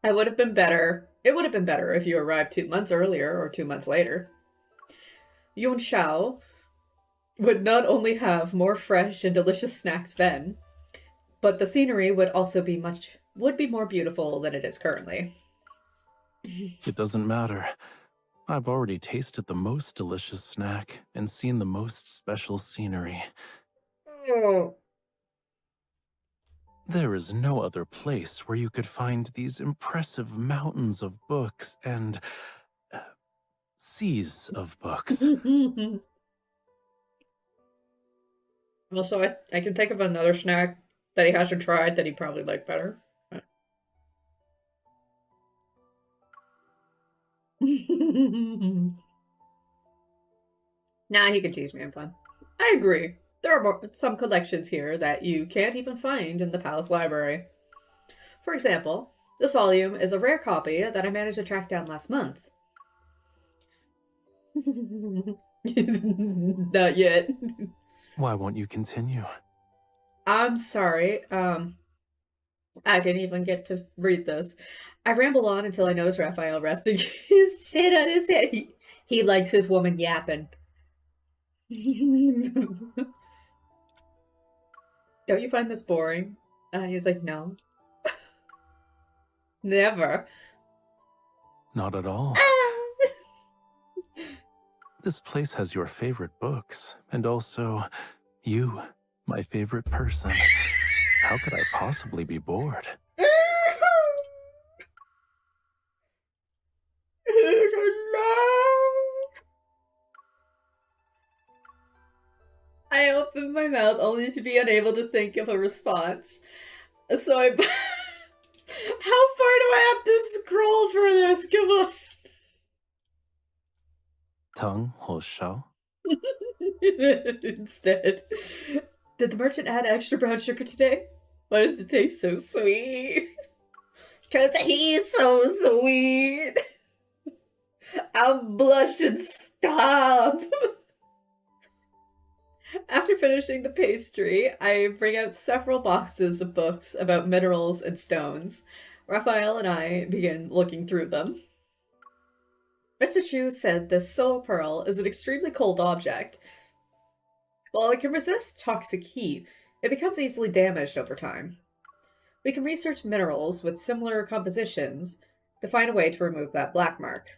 A: It would have been better if you arrived 2 months earlier or 2 months later. Yun Shao would not only have more fresh and delicious snacks then, but the scenery would also be more beautiful than it is currently.
D: It doesn't matter. I've already tasted the most delicious snack and seen the most special scenery.
A: Oh.
D: There is no other place where you could find these impressive mountains of books and seas of books.
A: Also, I can think of another snack that he hasn't tried that he'd probably like better. Nah, he can tease me, I'm fine. I agree. There are some collections here that you can't even find in the Palace Library. For example, this volume is a rare copy that I managed to track down last month. Not yet.
D: Why won't you continue?
A: I'm sorry. I didn't even get to read this. I ramble on until I notice Raphael resting his chin on his head. He likes his woman yapping. Don't you find this boring? He's like, no. Never.
D: Not at all. This place has your favorite books, and also you, my favorite person. How could I possibly be bored?
A: I opened my mouth only to be unable to think of a response. So I... How far do I have to scroll for this? Come on.
D: Tongue Ho Shao?
A: Instead, did the merchant add extra brown sugar today? Why does it taste so sweet? Because he's so sweet. I'm blushing Stop! After finishing the pastry, I bring out several boxes of books about minerals and stones. Raphael and I begin looking through them. Mr. Chu said this soul pearl is an extremely cold object. While it can resist toxic heat, it becomes easily damaged over time. We can research minerals with similar compositions to find a way to remove that black mark.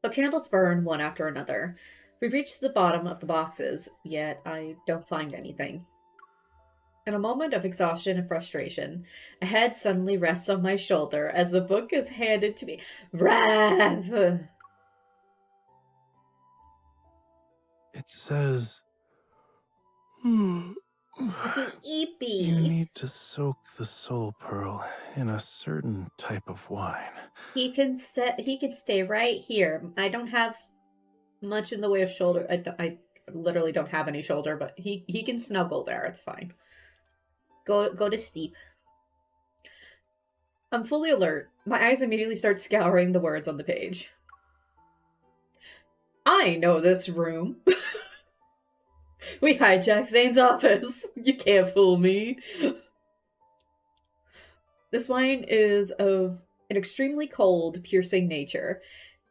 A: The candles burn one after another. We reach the bottom of the boxes, yet I don't find anything. In a moment of exhaustion and frustration, a head suddenly rests on my shoulder as the book is handed to me. Rav!
D: It says...
A: Eepy.
D: You need to soak the soul pearl in a certain type of wine.
A: He can stay right here. I don't have much in the way of shoulder. I literally don't have any shoulder, but he can snuggle there. It's fine. Go to sleep. I'm fully alert. My eyes immediately start scouring the words on the page. I know this room. We hijacked Zane's office. You can't fool me. This wine is of an extremely cold, piercing nature.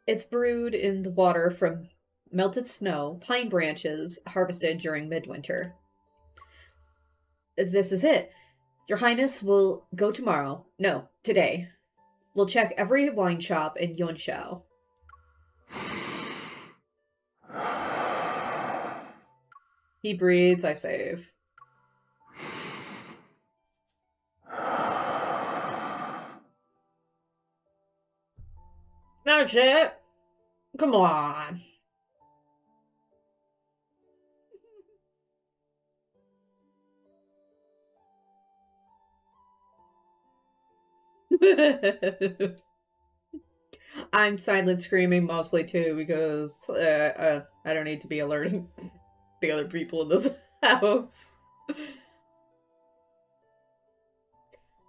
A: It's brewed in the water from melted snow, pine branches harvested during midwinter. This is it. Your Highness will go tomorrow. No, today. We'll check every wine shop in Yunshao. He breathes, I save. That's it. Come on. I'm silent screaming mostly too because I don't need to be alerting the other people in this house.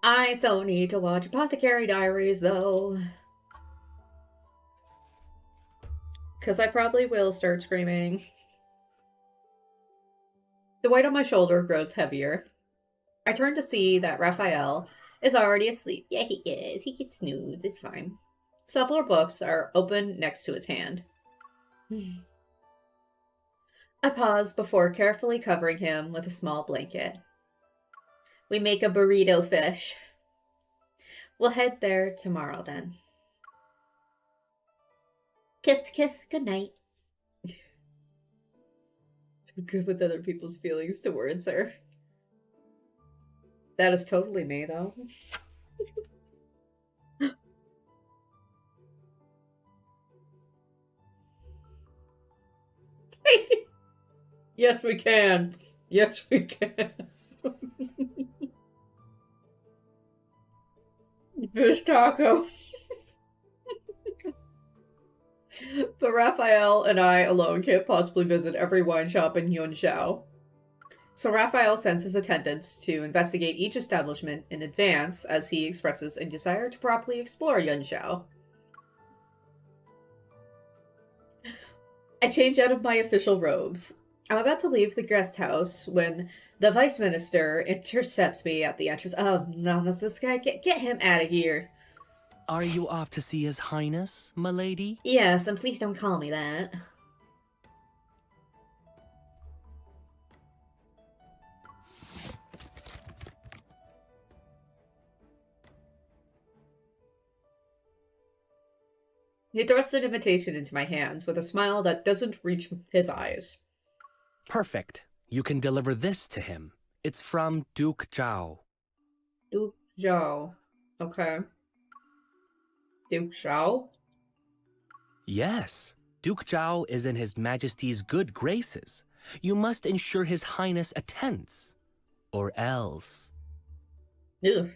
A: I so need to watch Apothecary Diaries though. Because I probably will start screaming. The weight on my shoulder grows heavier. I turn to see that Raphael is already asleep. Yeah, he is. He can snooze. It's fine. Several books are open next to his hand. I pause before carefully covering him with a small blanket. We make a burrito fish. We'll head there tomorrow then. Kiss, kiss, good night. I'm good with other people's feelings towards her. That is totally me, though. Yes, we can. Yes, we can. Fish taco. But Raphael and I alone can't possibly visit every wine shop in Yunshao. So Raphael sends his attendants to investigate each establishment in advance as he expresses a desire to properly explore Yunshao. I change out of my official robes. I'm about to leave the guest house when the vice minister intercepts me at the entrance. Oh, no, not this guy. Get him out of here.
E: Are you off to see His Highness, milady?
A: Yes, and please don't call me that. He thrusts an invitation into my hands with a smile that doesn't reach his eyes.
E: Perfect. You can deliver this to him. It's from Duke Zhao.
A: Duke Zhao. Okay. Duke Zhao?
E: Yes. Duke Zhao is in His Majesty's good graces. You must ensure His Highness attends. Or else.
A: Ugh.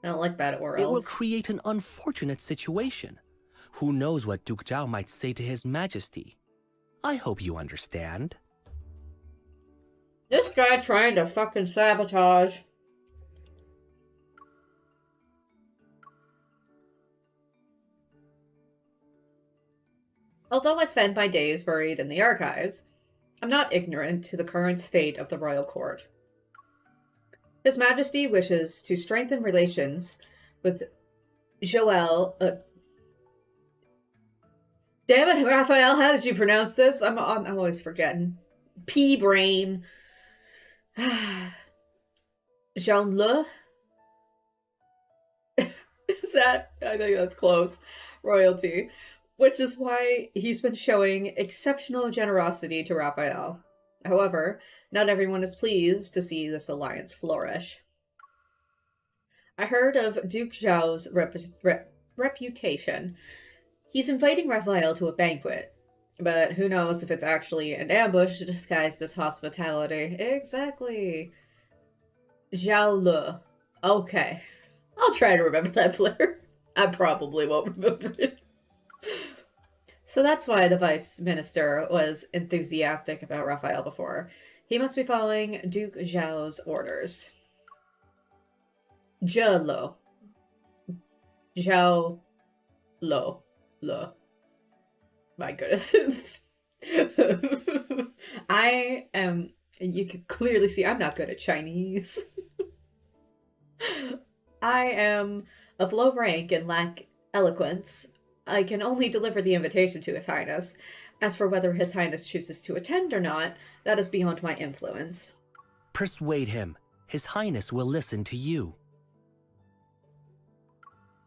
A: I don't like that or else.
E: It will create an unfortunate situation. Who knows what Duke Zhao might say to His Majesty? I hope you understand.
A: This guy trying to fucking sabotage. Although I spend my days buried in the archives, I'm not ignorant to the current state of the royal court. His Majesty wishes to strengthen relations with Joel. Damn it, Raphael, how did you pronounce this? I'm always forgetting. P-brain. Jean-Le? Is that? I think that's close. Royalty. Which is why he's been showing exceptional generosity to Raphael. However, not everyone is pleased to see this alliance flourish. I heard of Duke Zhao's reputation. He's inviting Raphael to a banquet, but who knows if it's actually an ambush disguised as hospitality. Exactly. Zhao Le. Okay. I'll try to remember that later. I probably won't remember it. So that's why the Vice Minister was enthusiastic about Raphael before. He must be following Duke Zhao's orders. Zhe Lo. Zhao Lo. Lo. My goodness. I am, you can clearly see I'm not good at Chinese. I am of low rank and lack eloquence. I can only deliver the invitation to His Highness. As for whether His Highness chooses to attend or not, that is beyond my influence.
E: Persuade him. His Highness will listen to you.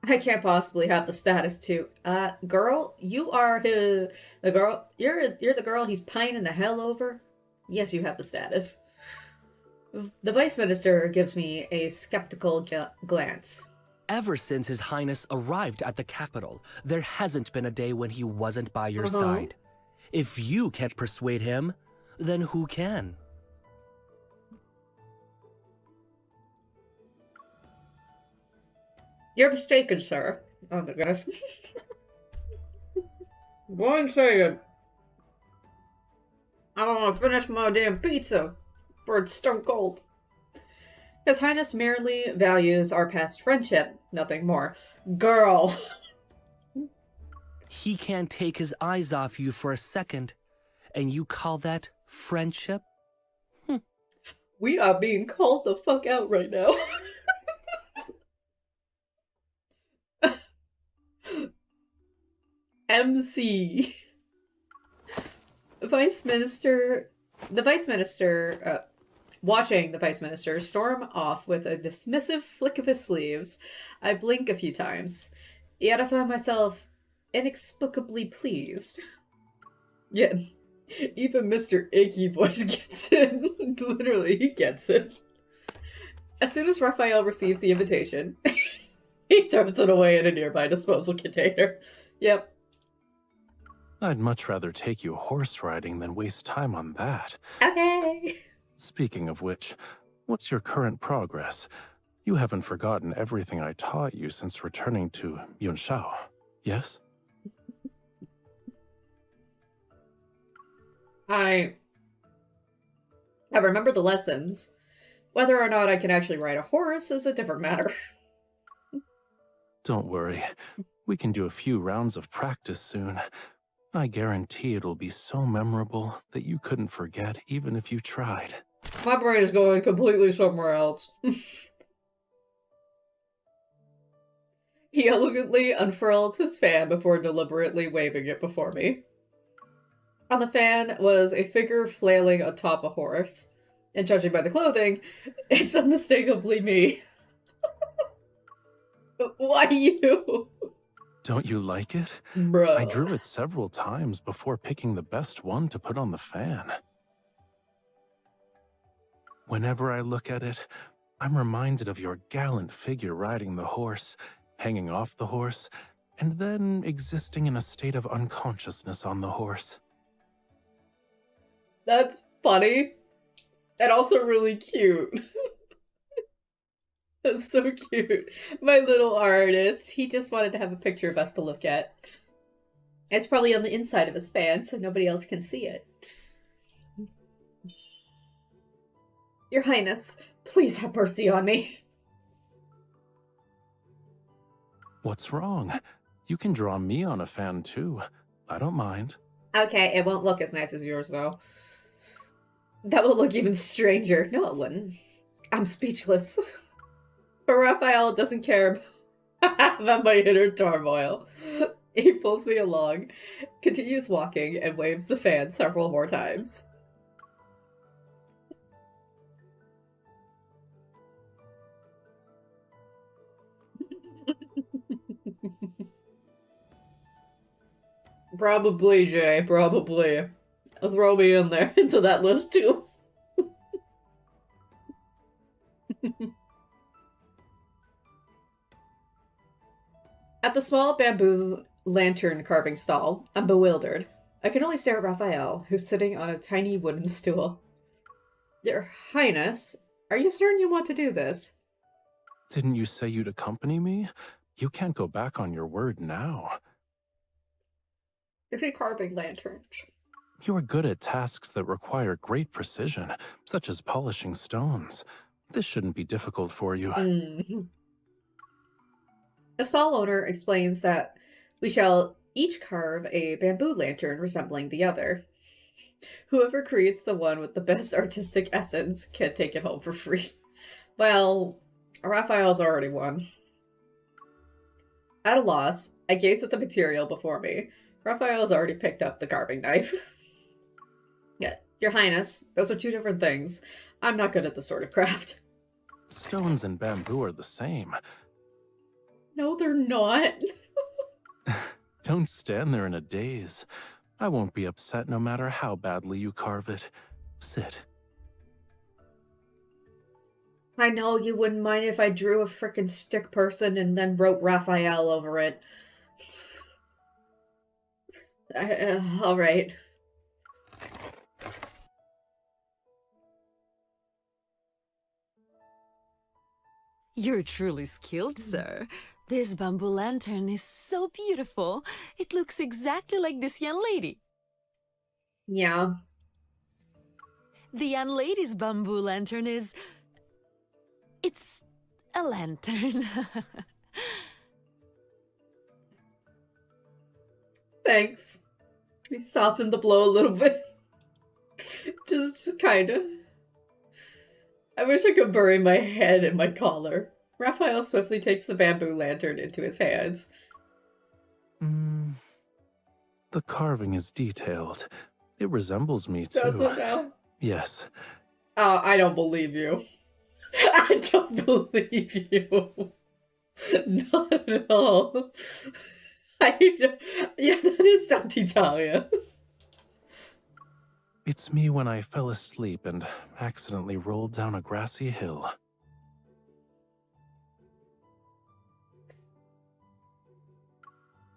A: I can't possibly have the status to. Girl, you are the girl. You're the girl he's pining the hell over. Yes, you have the status. The Vice Minister gives me a skeptical glance.
E: Ever since His Highness arrived at the capital, there hasn't been a day when he wasn't by your side. If you can't persuade him, then who can?
A: You're mistaken, sir. Oh my goodness. Go and say it. I don't want to finish my damn pizza, for it's stone cold. His Highness merely values our past friendship, nothing more. Girl.
E: He can't take his eyes off you for a second, and you call that friendship?
A: We are being called the fuck out right now. MC. The Vice Minister, watching the Vice Minister storm off with a dismissive flick of his sleeves, I blink a few times. Yet I find myself inexplicably pleased. Yet, even Mr. Icky Voice gets it. Literally, he gets it. As soon as Raphael receives the invitation, he throws it away in a nearby disposal container. Yep.
D: I'd much rather take you horse riding than waste time on that.
A: Okay.
D: Speaking of which, what's your current progress? You haven't forgotten everything I taught you since returning to Yunshao, yes?
A: I remember the lessons. Whether or not I can actually ride a horse is a different matter.
D: Don't worry. We can do a few rounds of practice soon. I guarantee it'll be so memorable that you couldn't forget even if you tried.
A: My brain is going completely somewhere else. He elegantly unfurls his fan before deliberately waving it before me. On the fan was a figure flailing atop a horse, and judging by the clothing, it's unmistakably me. Why you?
D: Don't you like it?
A: Bro.
D: I drew it several times before picking the best one to put on the fan. Whenever I look at it, I'm reminded of your gallant figure riding the horse, hanging off the horse, and then existing in a state of unconsciousness on the horse.
A: That's funny. And also really cute. That's so cute. My little artist, he just wanted to have a picture of us to look at. It's probably on the inside of his fan, so nobody else can see it. Your Highness, please have mercy on me.
D: What's wrong? You can draw me on a fan too. I don't mind.
A: Okay, it won't look as nice as yours, though. That will look even stranger. No, it wouldn't. I'm speechless. But Raphael doesn't care about my inner turmoil. He pulls me along, continues walking, and waves the fan several more times. Probably, Jay, probably. Throw me in there, into that list too. At the small bamboo lantern carving stall, I'm bewildered. I can only stare at Raphael, who's sitting on a tiny wooden stool. Your Highness, are you certain you want to do this?
D: Didn't you say you'd accompany me? You can't go back on your word now.
A: Is he carving lanterns?
D: You are good at tasks that require great precision, such as polishing stones. This shouldn't be difficult for you.
A: The stall owner explains that we shall each carve a bamboo lantern resembling the other. Whoever creates the one with the best artistic essence can take it home for free. Well, Raphael's already won. At a loss, I gaze at the material before me. Raphael's already picked up the carving knife. Yeah, Your Highness, those are two different things. I'm not good at this sort of craft.
D: Stones and bamboo are the same.
A: No, they're not.
D: Don't stand there in a daze. I won't be upset no matter how badly you carve it. Sit.
A: I know you wouldn't mind if I drew a frickin' stick person and then wrote Raphael over it. Alright.
F: You're truly skilled, sir. This bamboo lantern is so beautiful. It looks exactly like this young lady.
A: Yeah.
F: The young lady's bamboo lantern is... It's a lantern.
A: Thanks. We softened the blow a little bit. just kinda. I wish I could bury my head in my collar. Raphael swiftly takes the bamboo lantern into his hands.
D: The carving is detailed. It resembles me, too.
A: Does it now?
D: Yes.
A: I don't believe you. I don't believe you. Not at all. Yeah, that is Dante Talia.
D: It's me when I fell asleep and accidentally rolled down a grassy hill.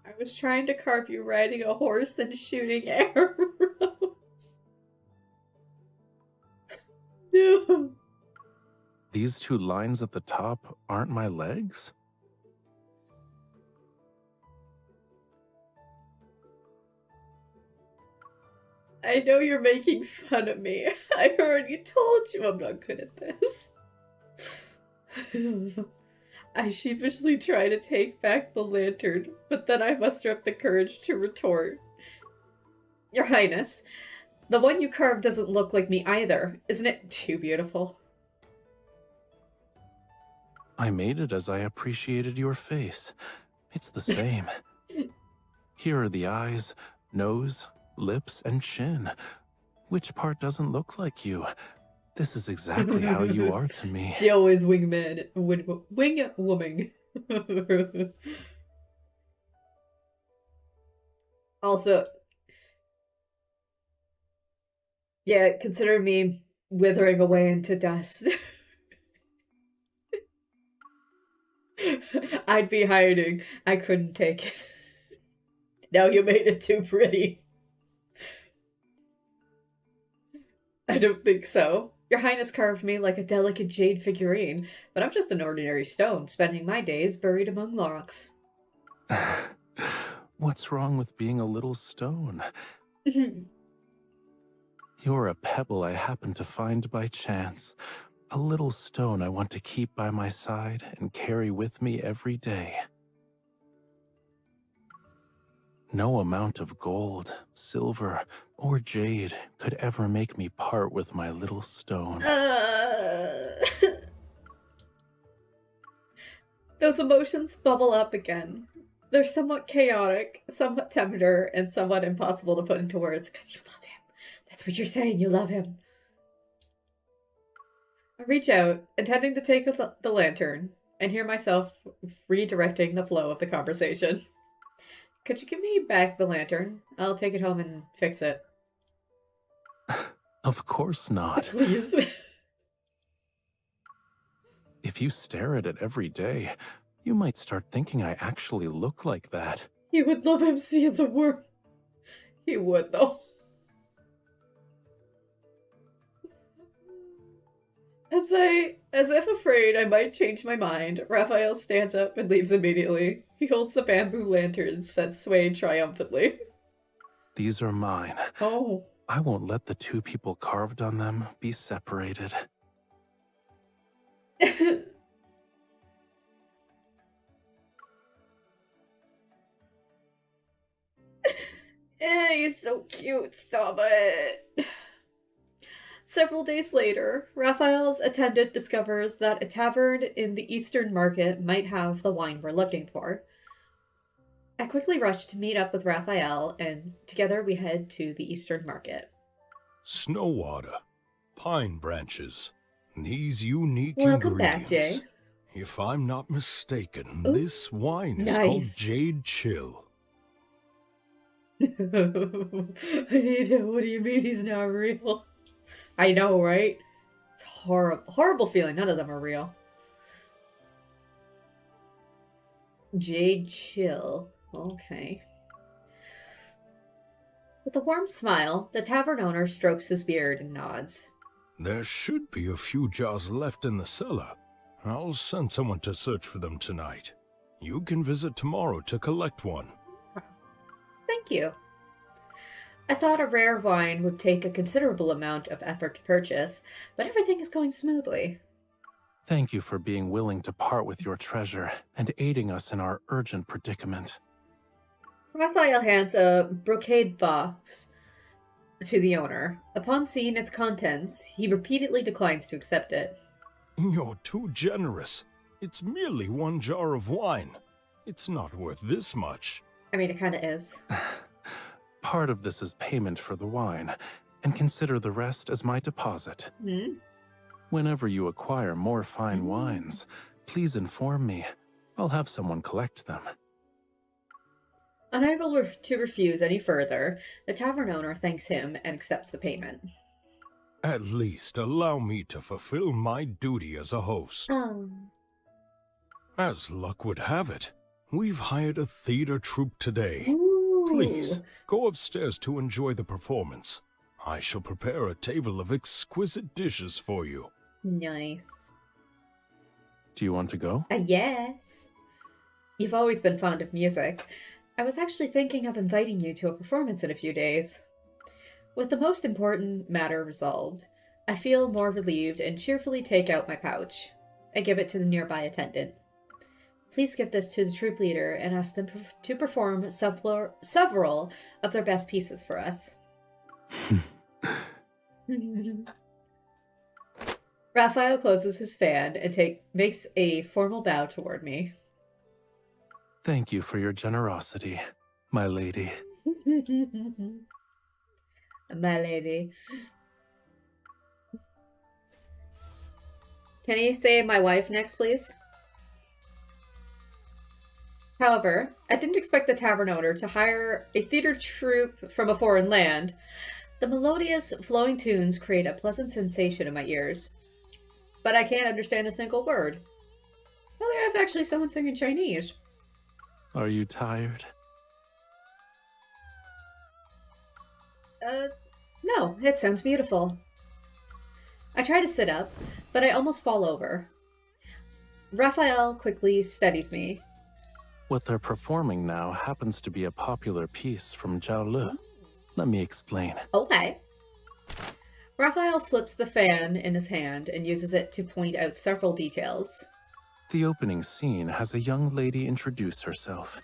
A: I was trying to carve you riding a horse and shooting arrows. No.
D: These two lines at the top aren't my legs?
A: I know you're making fun of me. I already told you I'm not good at this. I sheepishly try to take back the lantern, but then I muster up the courage to retort. Your Highness, the one you carved doesn't look like me either. Isn't it too beautiful?
D: I made it as I appreciated your face. It's the same. Here are the eyes, nose, lips, and chin. Which part doesn't look like you? This is exactly how you are to me.
A: She always wingman, wing woman. Also, yeah, consider me withering away into dust. I'd be hiding. I couldn't take it. Now you made it too pretty. I don't think so. Your Highness carved me like a delicate jade figurine, but I'm just an ordinary stone, spending my days buried among rocks.
D: What's wrong with being a little stone? You're a pebble I happened to find by chance. A little stone I want to keep by my side and carry with me every day. No amount of gold, silver, or jade could ever make me part with my little stone.
A: Those emotions bubble up again. They're somewhat chaotic, somewhat tender, and somewhat impossible to put into words because you love him. That's what you're saying, you love him. I reach out, intending to take the lantern, and hear myself redirecting the flow of the conversation. Could you give me back the lantern? I'll take it home and fix it.
D: Of course not.
A: Please.
D: If you stare at it every day, you might start thinking I actually look like that.
A: He would love MC as a worm. He would, though. As if afraid I might change my mind, Raphael stands up and leaves immediately. He holds the bamboo lanterns that sway triumphantly.
D: These are mine.
A: Oh.
D: I won't let the two people carved on them be separated.
A: He's so cute, stop it. Several days later, Raphael's attendant discovers that a tavern in the Eastern Market might have the wine we're looking for. I quickly rush to meet up with Raphael, and together we head to the Eastern Market.
G: Snow water, pine branches, these unique
A: Welcome back,
G: ingredients.
A: Jay.
G: If I'm not mistaken,
A: Ooh,
G: this wine is called
A: nice.
G: Jade Chill.
A: What do you mean he's not real? I know, right? It's horrible. Horrible feeling. None of them are real. Jade Chill. Okay. With a warm smile, the tavern owner strokes his beard and nods.
G: There should be a few jars left in the cellar. I'll send someone to search for them tonight. You can visit tomorrow to collect one.
A: Thank you. I thought a rare wine would take a considerable amount of effort to purchase, but everything is going smoothly.
D: Thank you for being willing to part with your treasure and aiding us in our urgent predicament.
A: Raphael hands a brocade box to the owner. Upon seeing its contents, he repeatedly declines to accept it.
G: You're too generous. It's merely one jar of wine. It's not worth this much.
A: I mean, it kind of is.
D: Part of this is payment for the wine, and consider the rest as my deposit.
A: Hmm?
D: Whenever you acquire more fine wines, please inform me. I'll have someone collect them.
A: Unable to refuse any further, the tavern owner thanks him and accepts the payment.
G: At least allow me to fulfill my duty as a host. As luck would have it, we've hired a theater troupe today.
A: Ooh.
G: Please, go upstairs to enjoy the performance. I shall prepare a table of exquisite dishes for you.
A: Nice.
D: Do you want to go?
A: Yes. You've always been fond of music. I was actually thinking of inviting you to a performance in a few days. With the most important matter resolved, I feel more relieved and cheerfully take out my pouch. I give it to the nearby attendant. Please give this to the troupe leader and ask them to perform several of their best pieces for us. Raphael closes his fan and makes a formal bow toward me.
D: Thank you for your generosity, my lady.
A: My lady. Can you say my wife next, please? However, I didn't expect the tavern owner to hire a theater troupe from a foreign land. The melodious, flowing tunes create a pleasant sensation in my ears. But I can't understand a single word. Well, I have actually someone singing Chinese.
D: Are you tired?
A: No, it sounds beautiful. I try to sit up, but I almost fall over. Raphael quickly steadies me.
D: What they're performing now happens to be a popular piece from Zhao Lu. Let me explain.
A: Okay. Raphael flips the fan in his hand and uses it to point out several details.
D: The opening scene has a young lady introduce herself.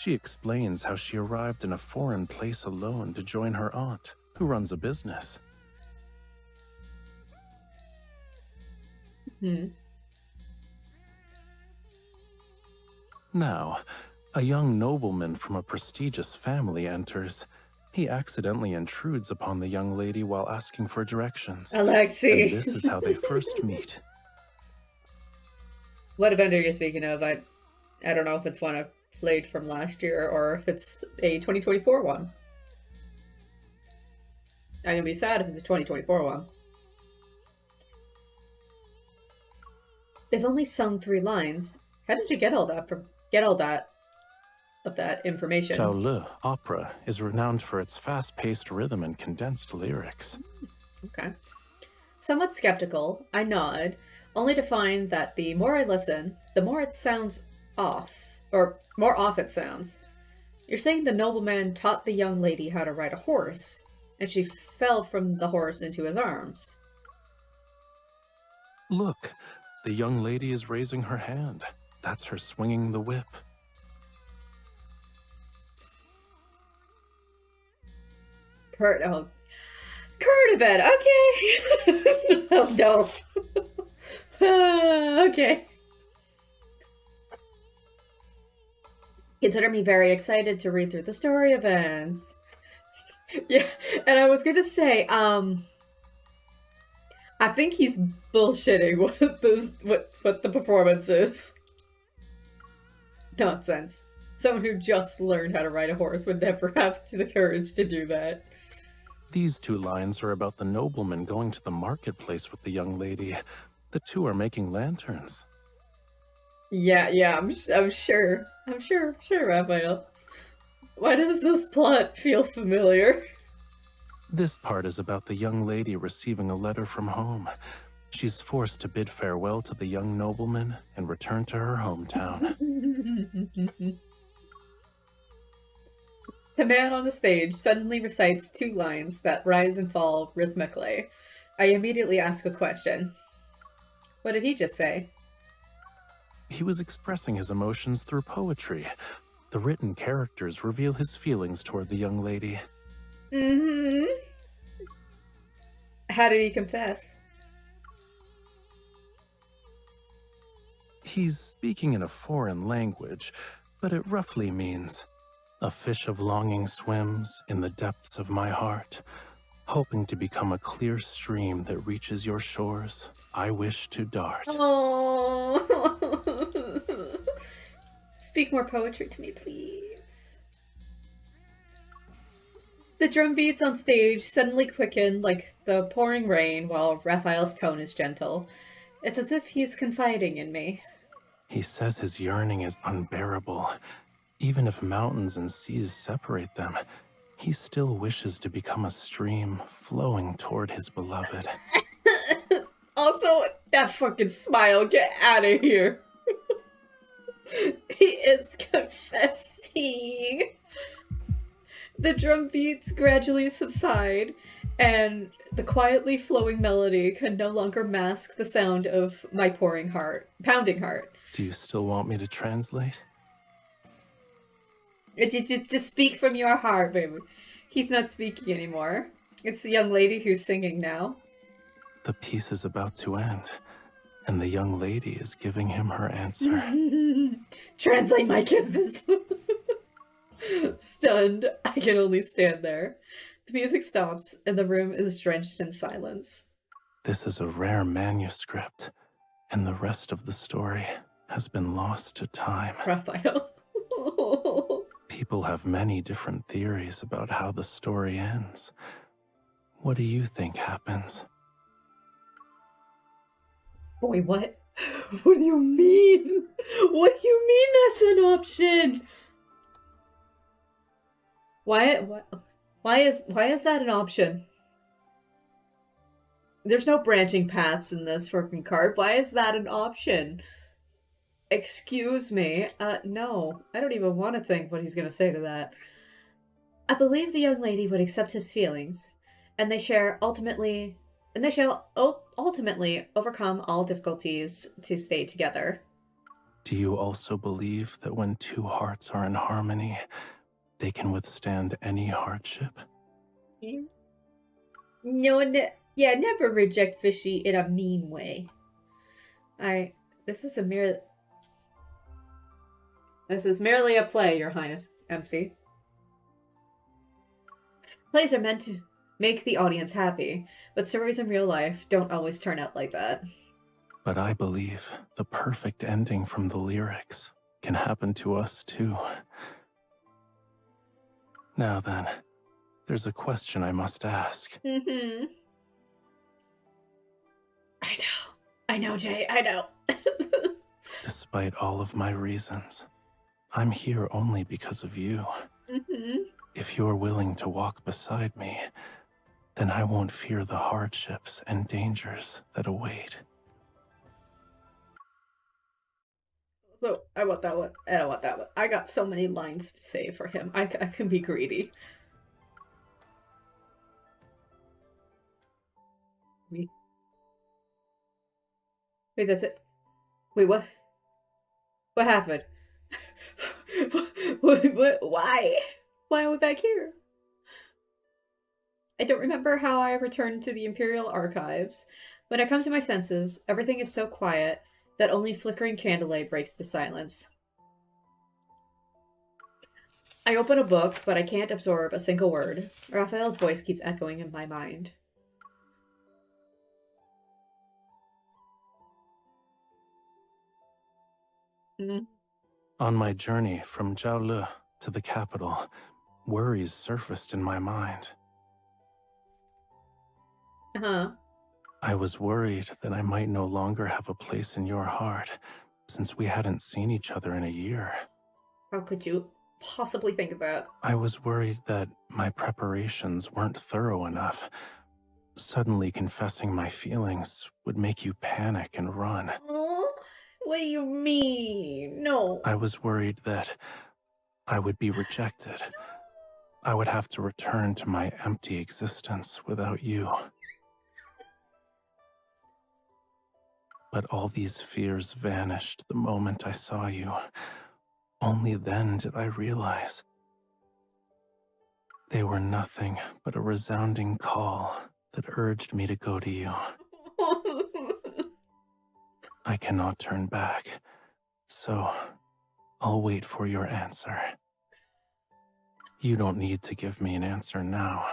D: She explains how she arrived in a foreign place alone to join her aunt, who runs a business. Now, a young nobleman from a prestigious family enters. He accidentally intrudes upon the young lady while asking for directions.
A: Alexei.
D: And this is how they first meet.
A: What event are you speaking of? I don't know if it's one I've played from last year or if it's a 2024 one. I'm gonna be sad if it's a 2024 one. They've only sung 3 lines. How did you get all that of that information?
D: Shaolu opera is renowned for its fast-paced rhythm and condensed lyrics.
A: Okay. Somewhat skeptical, I nod, only to find that the more I listen, the more it sounds off. Or more off it sounds. You're saying the nobleman taught the young lady how to ride a horse, and she fell from the horse into his arms.
D: Look, the young lady is raising her hand. That's her swinging the whip.
A: Kurt a bit, okay. Oh no. Okay. Consider me very excited to read through the story events. Yeah, and I was gonna say, I think he's bullshitting what the performance is. Nonsense. Someone who just learned how to ride a horse would never have the courage to do that.
D: These 2 lines are about the nobleman going to the marketplace with the young lady. The 2 are making lanterns.
A: Yeah, I'm sure, Raphael. Why does this plot feel familiar?
D: This part is about the young lady receiving a letter from home. She's forced to bid farewell to the young nobleman and return to her hometown.
A: The man on the stage suddenly recites 2 lines that rise and fall rhythmically. I immediately ask a question. What did he just say?
D: He was expressing his emotions through poetry. The written characters reveal his feelings toward the young lady.
A: How did he confess?
D: He's speaking in a foreign language, but it roughly means, "A fish of longing swims in the depths of my heart. Hoping to become a clear stream that reaches your shores, I wish to dart."
A: Oh. Speak more poetry to me, please. The drum beats on stage suddenly quicken like the pouring rain while Raphael's tone is gentle. It's as if he's confiding in me.
D: He says his yearning is unbearable. Even if mountains and seas separate them, he still wishes to become a stream flowing toward his beloved.
A: Also, that fucking smile, get out of here. He is confessing. The drum beats gradually subside, and the quietly flowing melody can no longer mask the sound of my pounding heart.
D: Do you still want me to translate?
A: Just speak from your heart, baby. He's not speaking anymore. It's the young lady who's singing now.
D: The piece is about to end, and the young lady is giving him her answer.
A: Translate my kisses. Stunned, I can only stand there. The music stops, and the room is drenched in silence.
D: This is a rare manuscript, and the rest of the story has been lost to time.
A: Raphael.
D: People have many different theories about how the story ends. What do you think happens?
A: Boy, what? What do you mean? What do you mean that's an option? Why is that an option? There's no branching paths in this fucking card. Why is that an option? Excuse me. No. I don't even want to think what he's gonna say to that. I believe the young lady would accept his feelings, and they shall ultimately overcome all difficulties to stay together.
D: Do you also believe that when two hearts are in harmony, they can withstand any hardship?
A: No, yeah, never reject Fishy in a mean way. This is merely a play, Your Highness, MC. Plays are meant to make the audience happy, but stories in real life don't always turn out like that.
D: But I believe the perfect ending from the lyrics can happen to us too. Now then, there's a question I must ask.
A: Mm-hmm. I know, Jay, I know.
D: Despite all of my reasons, I'm here only because of you.
A: Mm-hmm.
D: If you're willing to walk beside me, then I won't fear the hardships and dangers that await.
A: So, I want that one. I don't want that one. I got so many lines to say for him. I can be greedy. Wait, that's it. Wait, what? What happened? What? Why? Why are we back here? I don't remember how I returned to the Imperial Archives. When I come to my senses, everything is so quiet that only flickering candlelight breaks the silence. I open a book, but I can't absorb a single word. Raphael's voice keeps echoing in my mind.
D: On my journey from Jiaolu to the capital, worries surfaced in my mind. I was worried that I might no longer have a place in your heart, since we hadn't seen each other in a year.
A: How could you possibly think of that?
D: I was worried that my preparations weren't thorough enough. Suddenly confessing my feelings would make you panic and run.
A: What do you mean? No.
D: I was worried that I would be rejected. I would have to return to my empty existence without you. But all these fears vanished the moment I saw you. Only then did I realize they were nothing but a resounding call that urged me to go to you. I cannot turn back, so I'll wait for your answer. You don't need to give me an answer now.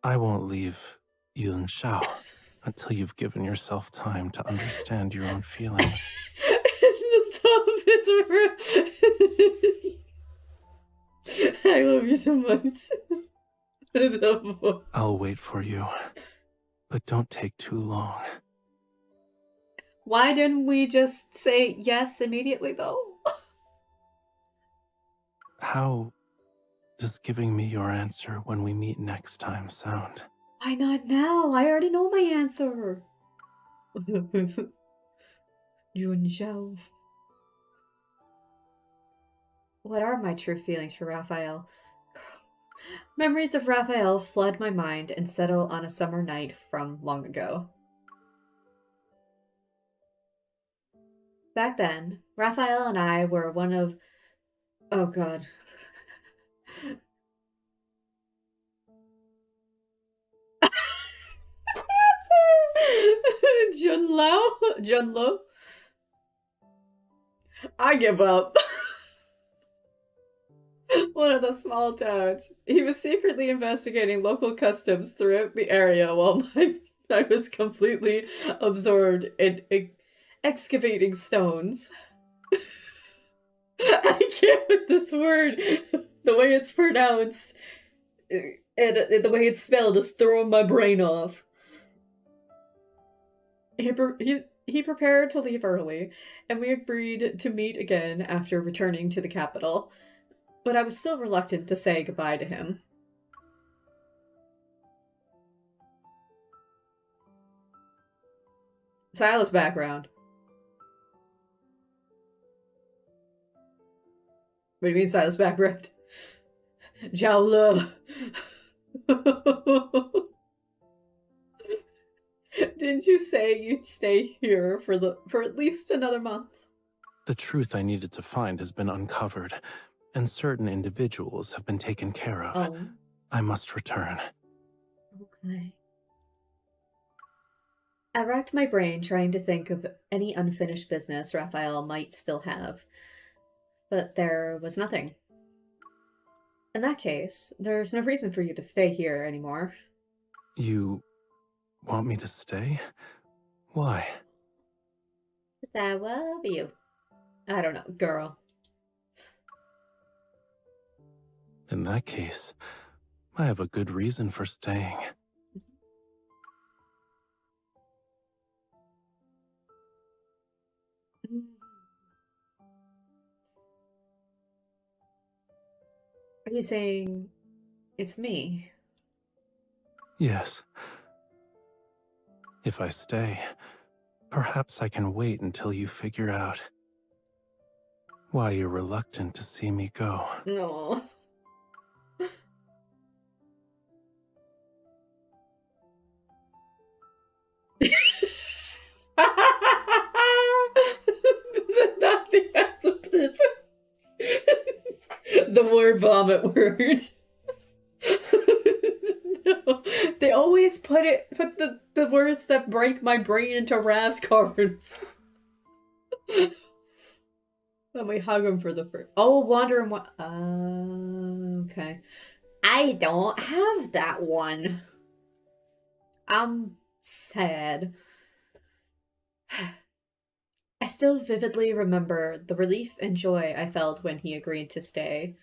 D: I won't leave Yun Shao until you've given yourself time to understand your own feelings.
A: I love you so much.
D: I'll wait for you, but don't take too long.
A: Why didn't we just say yes immediately, though?
D: How does giving me your answer when we meet next time sound?
A: Why not now? I already know my answer. Yun Zhao. What are my true feelings for Raphael? Memories of Raphael flood my mind and settle on a summer night from long ago. Back then, Raphael and I were one of... Oh god. Junlo? I give up. One of the small towns. He was secretly investigating local customs throughout the area while I was completely absorbed in excavating stones. I can't with this word. The way it's pronounced and the way it's spelled is throwing my brain off. He prepared to leave early, and we agreed to meet again after returning to the capital, but I was still reluctant to say goodbye to him. Silas background. What do you mean Silas background? Jiaolu. Didn't you say you'd stay here for at least another month?
D: The truth I needed to find has been uncovered, and certain individuals have been taken care of.
A: Oh,
D: I must return.
A: okay. I racked my brain trying to think of any unfinished business Raphael might still have, but there was nothing. In that case, there's no reason for you to stay here anymore.
D: You want me to stay? Why?
A: I love you. I don't know, girl.
D: In that case, I have a good reason for staying.
A: Are you saying it's me?
D: Yes. If I stay, perhaps I can wait until you figure out why you're reluctant to see me go.
A: No. Nothing has a pip. The word vomit word. No. They always put the words that break my brain into Rav's cards. When we hug him for the first. Oh, wandering what? Okay. I don't have that one. I'm sad. I still vividly remember the relief and joy I felt when he agreed to stay.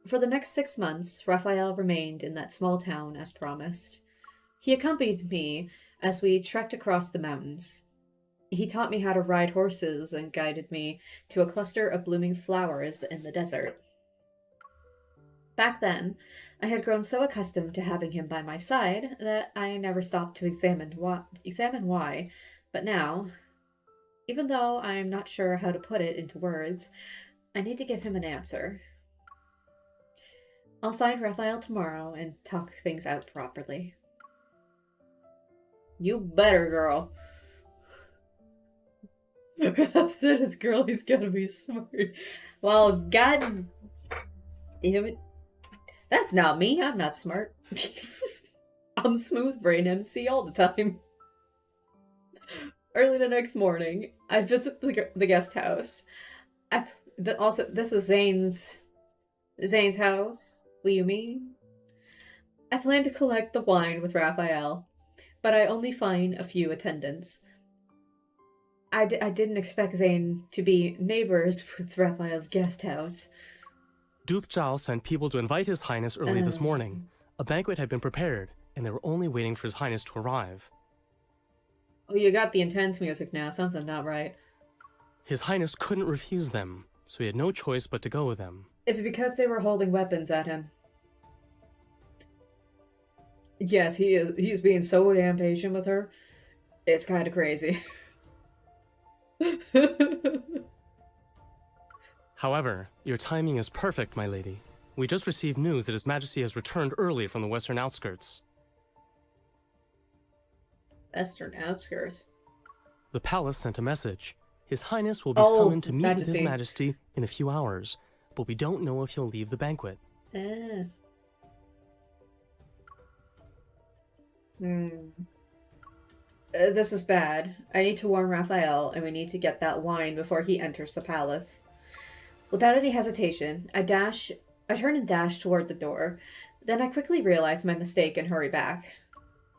A: For the next 6 months, Raphael remained in that small town as promised. He accompanied me as we trekked across the mountains. He taught me how to ride horses and guided me to a cluster of blooming flowers in the desert. Back then, I had grown so accustomed to having him by my side that I never stopped to examine why, but now, even though I'm not sure how to put it into words, I need to give him an answer. I'll find Raphael tomorrow and talk things out properly. You better, girl. Ralph said his girl, he's gotta be smart. Well, god damn it. That's not me. I'm not smart. I'm smooth brain MC all the time. Early the next morning, I visit the guest house. Also, this is Zane's house. What do you mean? I plan to collect the wine with Raphael, but I only find a few attendants. I didn't expect Zane to be neighbors with Raphael's guest house.
B: Duke Zhao sent people to invite His Highness early this morning. A banquet had been prepared, and they were only waiting for His Highness to arrive.
A: Oh, you got the intense music now. Something not right.
B: His Highness couldn't refuse them, so he had no choice but to go with them.
A: Is it because they were holding weapons at him? Yes, he's being so damn patient with her. It's kind of crazy.
B: However, your timing is perfect, my lady. We just received news that His Majesty has returned early from the western outskirts.
A: Western outskirts?
B: The palace sent a message. His Highness will be summoned to meet with His Majesty in a few hours, but we don't know if he'll leave the banquet.
A: This is bad. I need to warn Raphael, and we need to get that wine before he enters the palace. Without any hesitation, I turn and dash toward the door. Then I quickly realize my mistake and hurry back.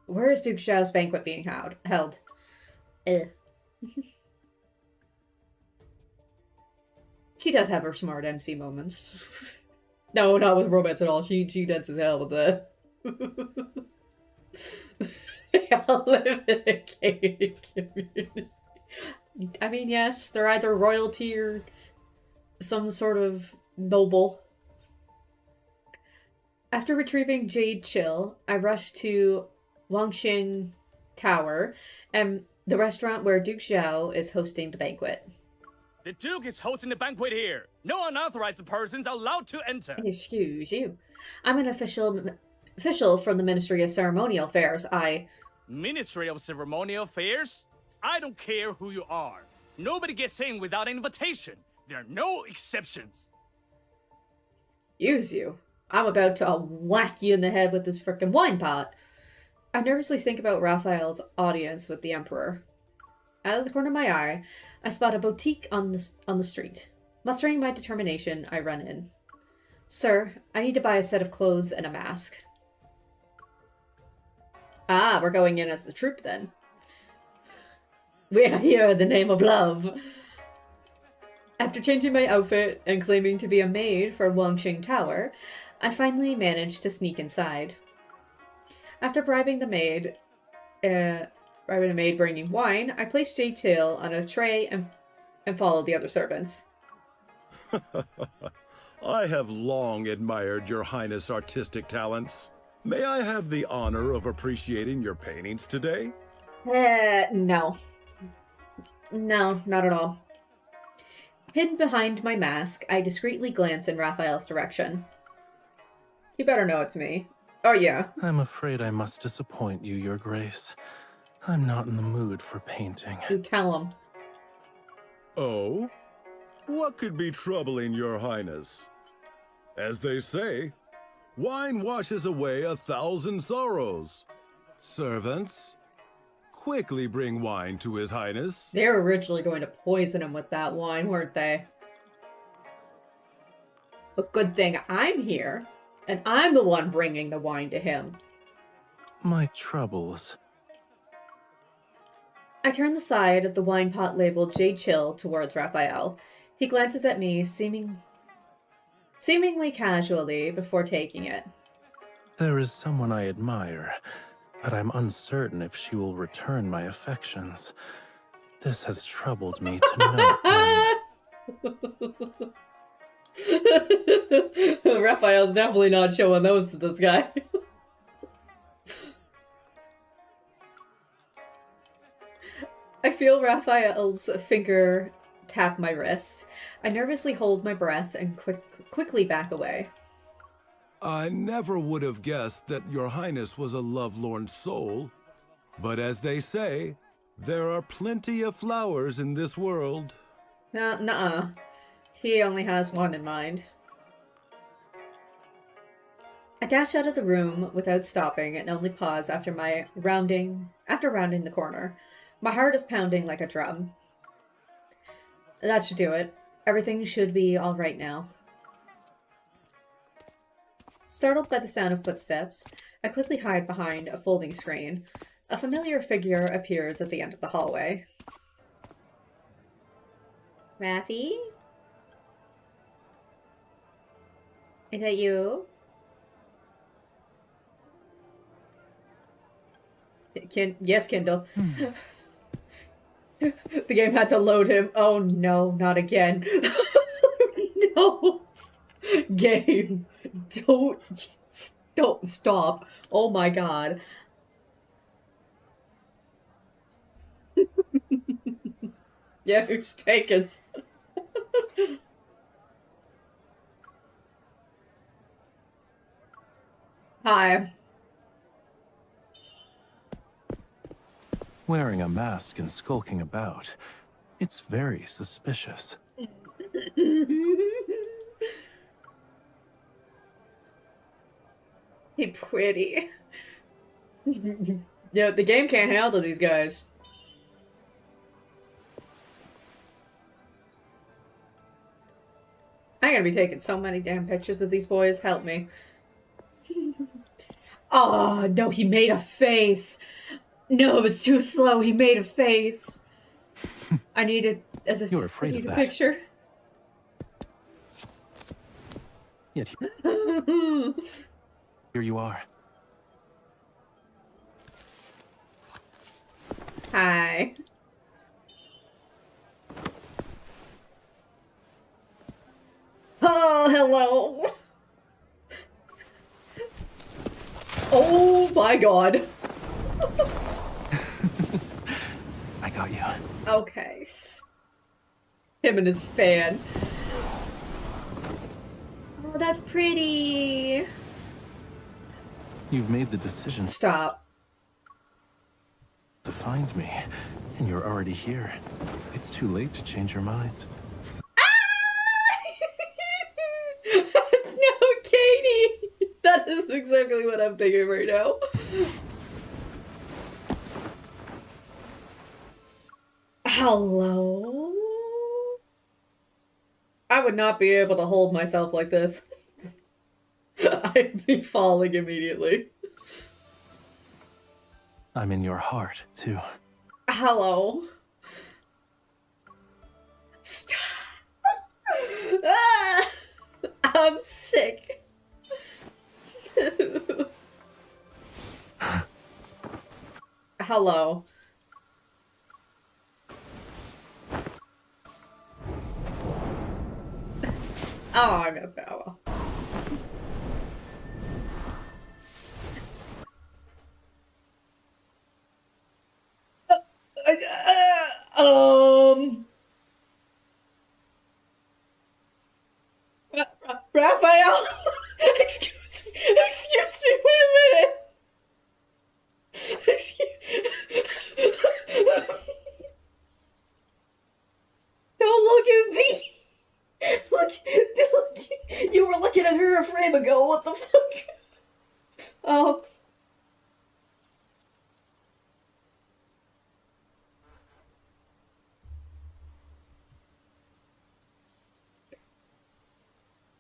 A: Where is Duke Zhao's banquet being held? She does have her smart MC moments. No, not with romance at all. She deads as hell with that. They all live in a gated community. I mean, yes, they're either royalty or some sort of noble. After retrieving Jade Chill, I rush to Wangxing Tower and the restaurant where Duke Zhao is hosting the banquet.
H: The Duke is hosting the banquet here. No unauthorized persons allowed to enter.
A: Excuse you. I'm an official from the Ministry of Ceremonial Affairs.
H: Ministry of Ceremonial Affairs? I don't care who you are. Nobody gets in without an invitation. There are no exceptions.
A: Excuse you. I'm about to whack you in the head with this frickin' wine pot. I nervously think about Raphael's audience with the Emperor. Out of the corner of my eye, I spot a boutique on the street. Mustering my determination, I run in. Sir, I need to buy a set of clothes and a mask. Ah, we're going in as the troupe then. We are here in the name of love. After changing my outfit and claiming to be a maid for Wangqing Tower, I finally managed to sneak inside. After bribing the maid bringing wine, I placed Jade Tail on a tray and followed the other servants.
I: I have long admired your Highness' artistic talents. May I have the honor of appreciating your paintings today?
A: No. No, not at all. Hidden behind my mask, I discreetly glance in Raphael's direction. You better know it's me. Oh, yeah.
D: I'm afraid I must disappoint you, Your Grace. I'm not in the mood for painting.
A: You tell him.
I: Oh? What could be troubling your Highness? As they say, wine washes away 1,000 sorrows. Servants, quickly bring wine to His Highness.
A: They were originally going to poison him with that wine, weren't they? But good thing I'm here, and I'm the one bringing the wine to him.
D: My troubles.
A: I turn the side of the wine pot labeled Jade Chill towards Raphael. He glances at me, seemingly casually, before taking it.
D: There is someone I admire, but I'm uncertain if she will return my affections. This has troubled me to no end.
A: Raphael's definitely not showing those to this guy. I feel Raphael's finger tap my wrist. I nervously hold my breath and quickly back away.
I: I never would have guessed that your Highness was a lovelorn soul. But as they say, there are plenty of flowers in this world.
A: Nuh-uh. He only has one in mind. I dash out of the room without stopping and only pause after rounding the corner. My heart is pounding like a drum. That should do it. Everything should be all right now. Startled by the sound of footsteps, I quickly hide behind a folding screen. A familiar figure appears at the end of the hallway. Raffy? Is that you? Yes, Kindle. The game had to load him. Oh no, not again. No. Game. Don't stop. Oh my god. Yeah, who's taken? Hi.
D: Wearing a mask and skulking about. It's very suspicious.
A: Hey, pretty. Yeah, the game can't handle these guys. I'm gonna be taking so many damn pictures of these boys. Help me. Oh, no, he made a face. No, it was too slow. He made a face. I needed as a,
D: You're afraid of that.
A: Picture.
D: Yet here you are.
A: Hi. Oh, hello. Oh my god.
D: I got you.
A: Okay. Him and his fan. Oh, that's pretty.
D: You've made the decision
A: Stop.
D: to find me. And you're already here. It's too late to change your mind.
A: No, Katie! That is exactly what I'm thinking right now. Hello? I would not be able to hold myself like this. I'd be falling immediately.
D: I'm in your heart, too.
A: Hello? Stop. Ah! I'm sick. Hello. Oh, I'm a power. Raphael? Excuse me, wait a minute. Don't look at me. Look, you were looking at her a frame ago, what the fuck?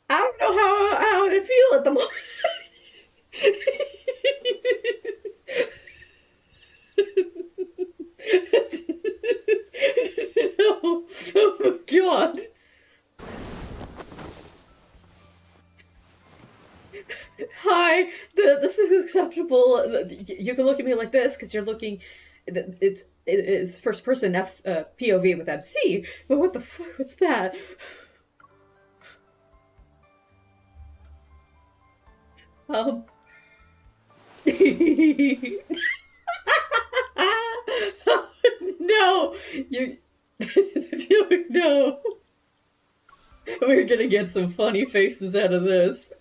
A: I don't know how to feel at the moment. No. Oh my god. Hi, this is acceptable. You can look at me like this because you're looking. It's first person POV with MC. But what the fuck was that? No, you. No. We're gonna get some funny faces out of this.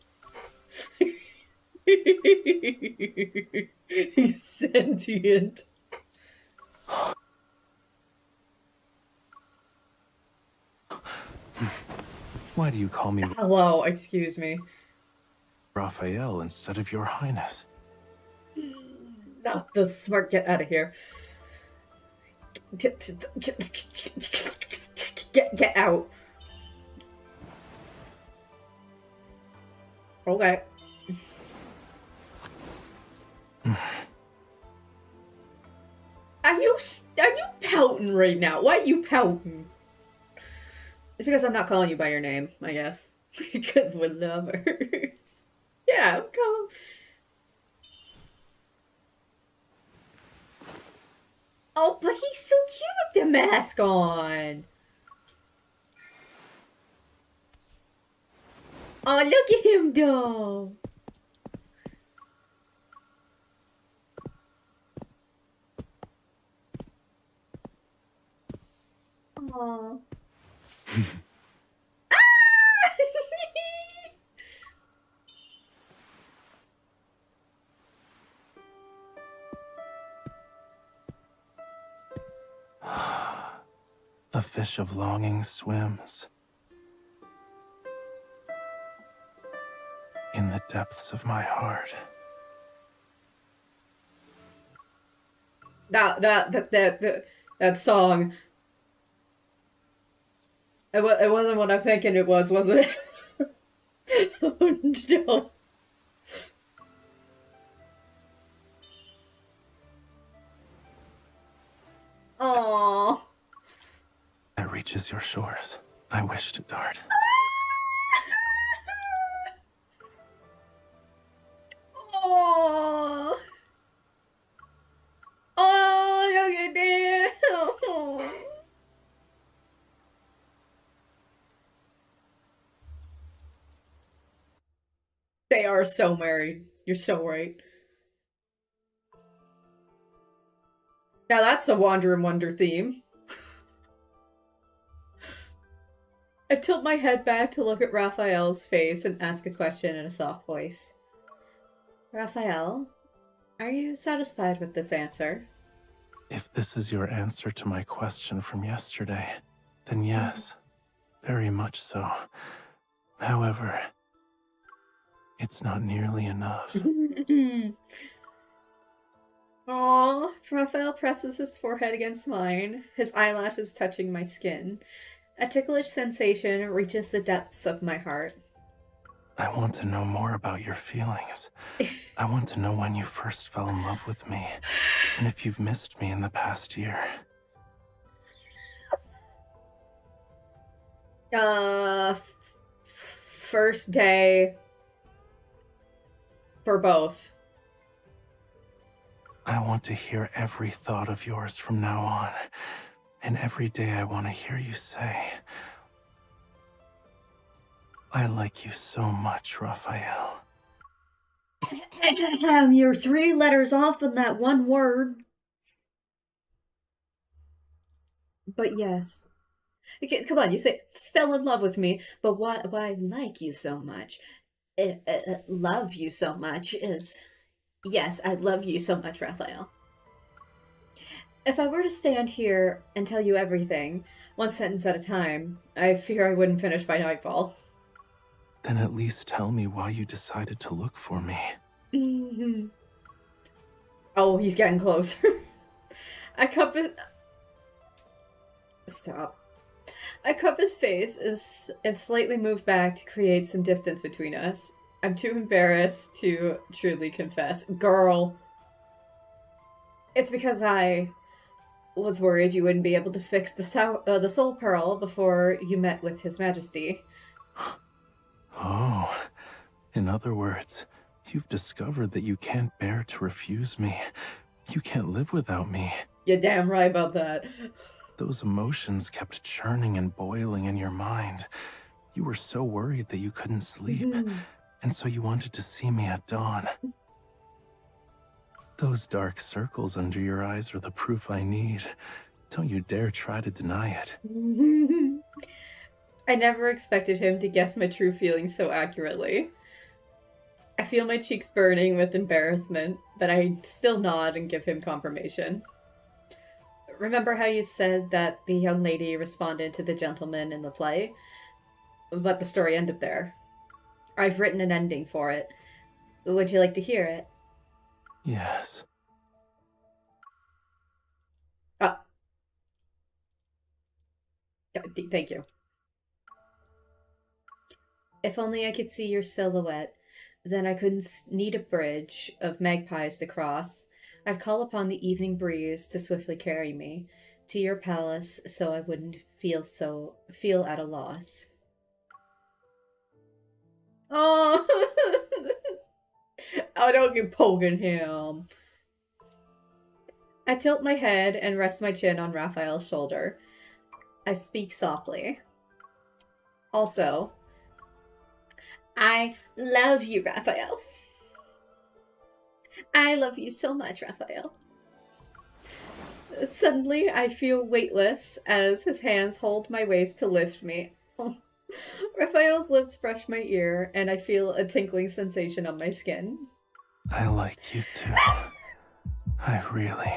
A: He's sentient.
D: Why do you call me
A: Hello, excuse me.
D: Raphael instead of Your Highness?
A: Not the smart. Get out of here. Get out. Okay. Are you pouting right now? Why are you pouting? It's because I'm not calling you by your name, I guess. Because we're lovers. Yeah, I'm calling. Oh, but he's so cute with the mask on. Oh, look at him, though. Aww.
D: A fish of longing swims in the depths of my heart.
A: That song. It wasn't what I'm thinking it was it? Oh no. Aww.
D: That reaches your shores. I wish to dart.
A: Aww. Oh, look at that. They are so married. You're so right. Now that's the Wander and Wonder theme. I tilt my head back to look at Raphael's face and ask a question in a soft voice. Raphael, are you satisfied with this answer?
D: If this is your answer to my question from yesterday, then yes, very much so. However, it's not nearly enough.
A: Aww, Raphael presses his forehead against mine, his eyelashes touching my skin. A ticklish sensation reaches the depths of my heart.
D: I want to know more about your feelings. I want to know when you first fell in love with me, and if you've missed me in the past year.
A: First day for both.
D: I want to hear every thought of yours from now on, and every day I want to hear you say, I like you so much, Raphael.
A: You're 3 letters off on that one word. But yes. Okay, come on, you say, fell in love with me, but why I like you so much, love you so much is, yes, I love you so much, Raphael. If I were to stand here and tell you everything, one sentence at a time, I fear I wouldn't finish by nightfall.
D: Then at least tell me why you decided to look for me.
A: Oh, he's getting closer. I cup his... Stop. I cup his face and slightly move back to create some distance between us. I'm too embarrassed to truly confess. Girl. It's because I was worried you wouldn't be able to fix the soul pearl before you met with His Majesty.
D: Oh, in other words, you've discovered that you can't bear to refuse me. You can't live without me.
A: You're damn right about that.
D: Those emotions kept churning and boiling in your mind. You were so worried that you couldn't sleep, and so you wanted to see me at dawn. Those dark circles under your eyes are the proof I need. Don't you dare try to deny it.
A: I never expected him to guess my true feelings so accurately. I feel my cheeks burning with embarrassment, but I still nod and give him confirmation. Remember how you said that the young lady responded to the gentleman in the play? But the story ended there. I've written an ending for it. Would you like to hear it?
D: Yes.
A: Thank you. If only I could see your silhouette, then I couldn't need a bridge of magpies to cross. I'd call upon the evening breeze to swiftly carry me to your palace so I wouldn't feel at a loss. Oh, oh, don't get poking him. I tilt my head and rest my chin on Raphael's shoulder. I speak softly. Also, I love you, Raphael. I love you so much, Raphael. Suddenly, I feel weightless as his hands hold my waist to lift me. Raphael's lips brush my ear, and I feel a tinkling sensation on my skin.
D: I like you too. I really,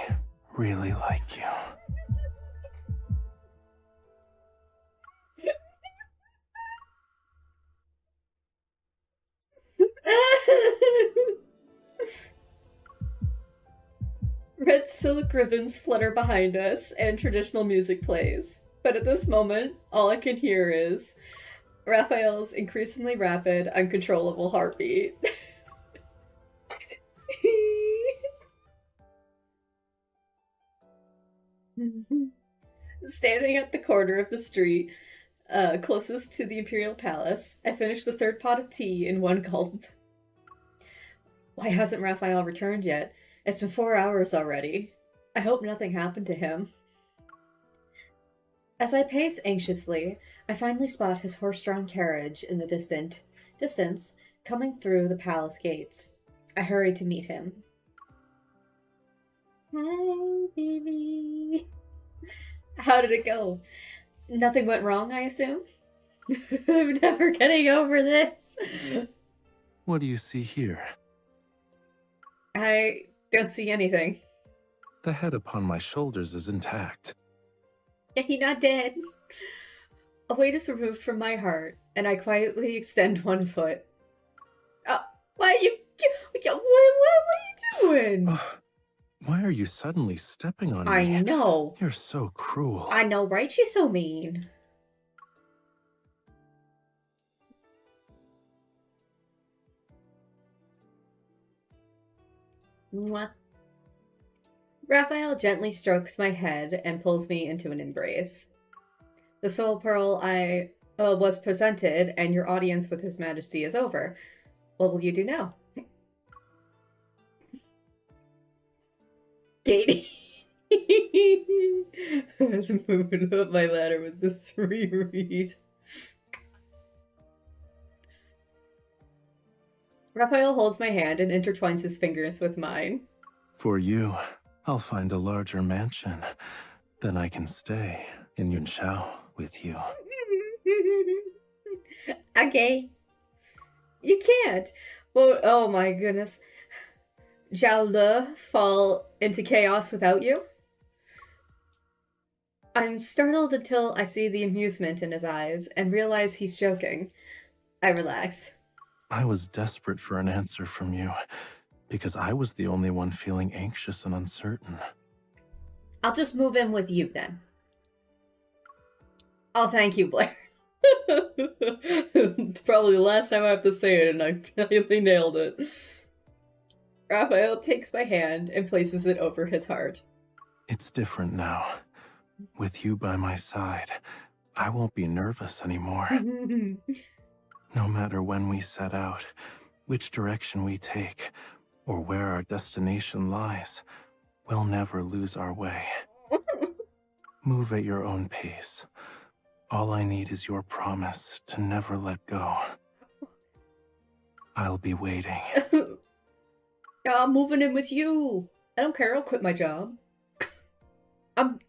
D: really like you.
A: Red silk ribbons flutter behind us, and traditional music plays. But at this moment, all I can hear is Raphael's increasingly rapid, uncontrollable heartbeat. Standing at the corner of the street, closest to the Imperial Palace, I finish the 3rd pot of tea in one gulp. Why hasn't Raphael returned yet? It's been 4 hours already. I hope nothing happened to him. As I pace anxiously, I finally spot his horse-drawn carriage in the distance, coming through the palace gates. I hurry to meet him. Hi, baby. How did it go? Nothing went wrong, I assume? I'm never getting over this.
D: What do you see here?
A: I don't see anything.
D: The head upon my shoulders is intact.
A: Yeah, he not dead. A weight is removed from my heart, and I quietly extend one foot. Why are you... What are you doing?
D: Why are you suddenly stepping on me?
A: I know.
D: You're so cruel.
A: I know, right? She's so mean. Mwah. Raphael gently strokes my head and pulls me into an embrace. The soul pearl I was presented, and your audience with His Majesty is over. What will you do now? Katie. I was moving up my ladder with this reread. Raphael holds my hand and intertwines his fingers with mine.
D: For you, I'll find a larger mansion. Then I can stay in Yunshao with you.
A: Okay. You can't. Well, oh my goodness. Zhao Le fall into chaos without you? I'm startled until I see the amusement in his eyes and realize he's joking. I relax.
D: I was desperate for an answer from you, because I was the only one feeling anxious and uncertain.
A: I'll just move in with you then. Oh, thank you, Blair. Probably the last time I have to say it, and I really nailed it. Raphael takes my hand and places it over his heart.
D: It's different now. With you by my side, I won't be nervous anymore. No matter when we set out, which direction we take, or where our destination lies, we'll never lose our way. Move at your own pace. All I need is your promise to never let go. I'll be waiting.
A: Yeah, I'm moving in with you. I don't care. I'll quit my job. I'm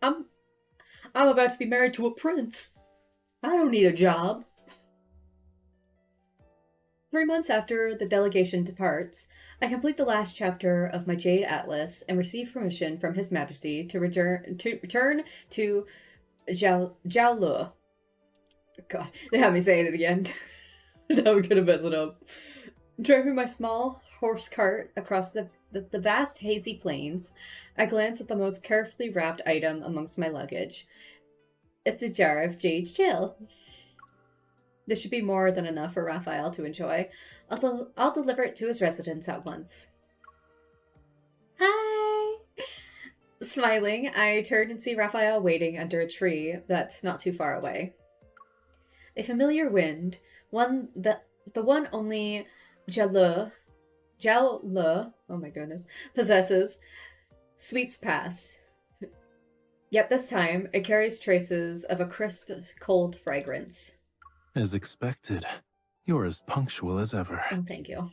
A: about to be married to a prince. I don't need a job. 3 months after the delegation departs, I complete the last chapter of my Jade Atlas and receive permission from His Majesty to return to Jiaolu. God, they have me saying it again. Now we're gonna mess it up. Driving my small horse cart across the vast hazy plains, I glance at the most carefully wrapped item amongst my luggage. It's a jar of jade gel. This should be more than enough for Raphael to enjoy. I'll deliver it to his residence at once. Hi! Smiling, I turn and see Raphael waiting under a tree that's not too far away. A familiar wind, the one only Jiao Le, oh my goodness, possesses, sweeps past. Yet this time, it carries traces of a crisp, cold fragrance.
D: As expected, you're as punctual as ever.
A: Oh, thank you.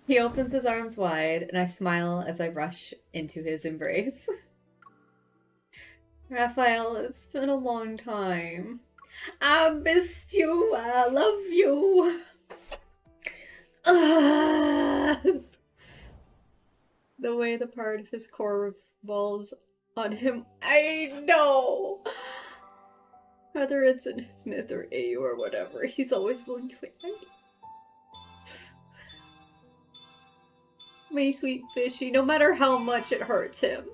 A: He opens his arms wide, and I smile as I rush into his embrace. Raphael, it's been a long time. I missed you. I love you. The way the part of his core revolves on him, I know. Whether it's in his myth or AU or whatever, he's always willing to ignite. My sweet fishy, no matter how much it hurts him,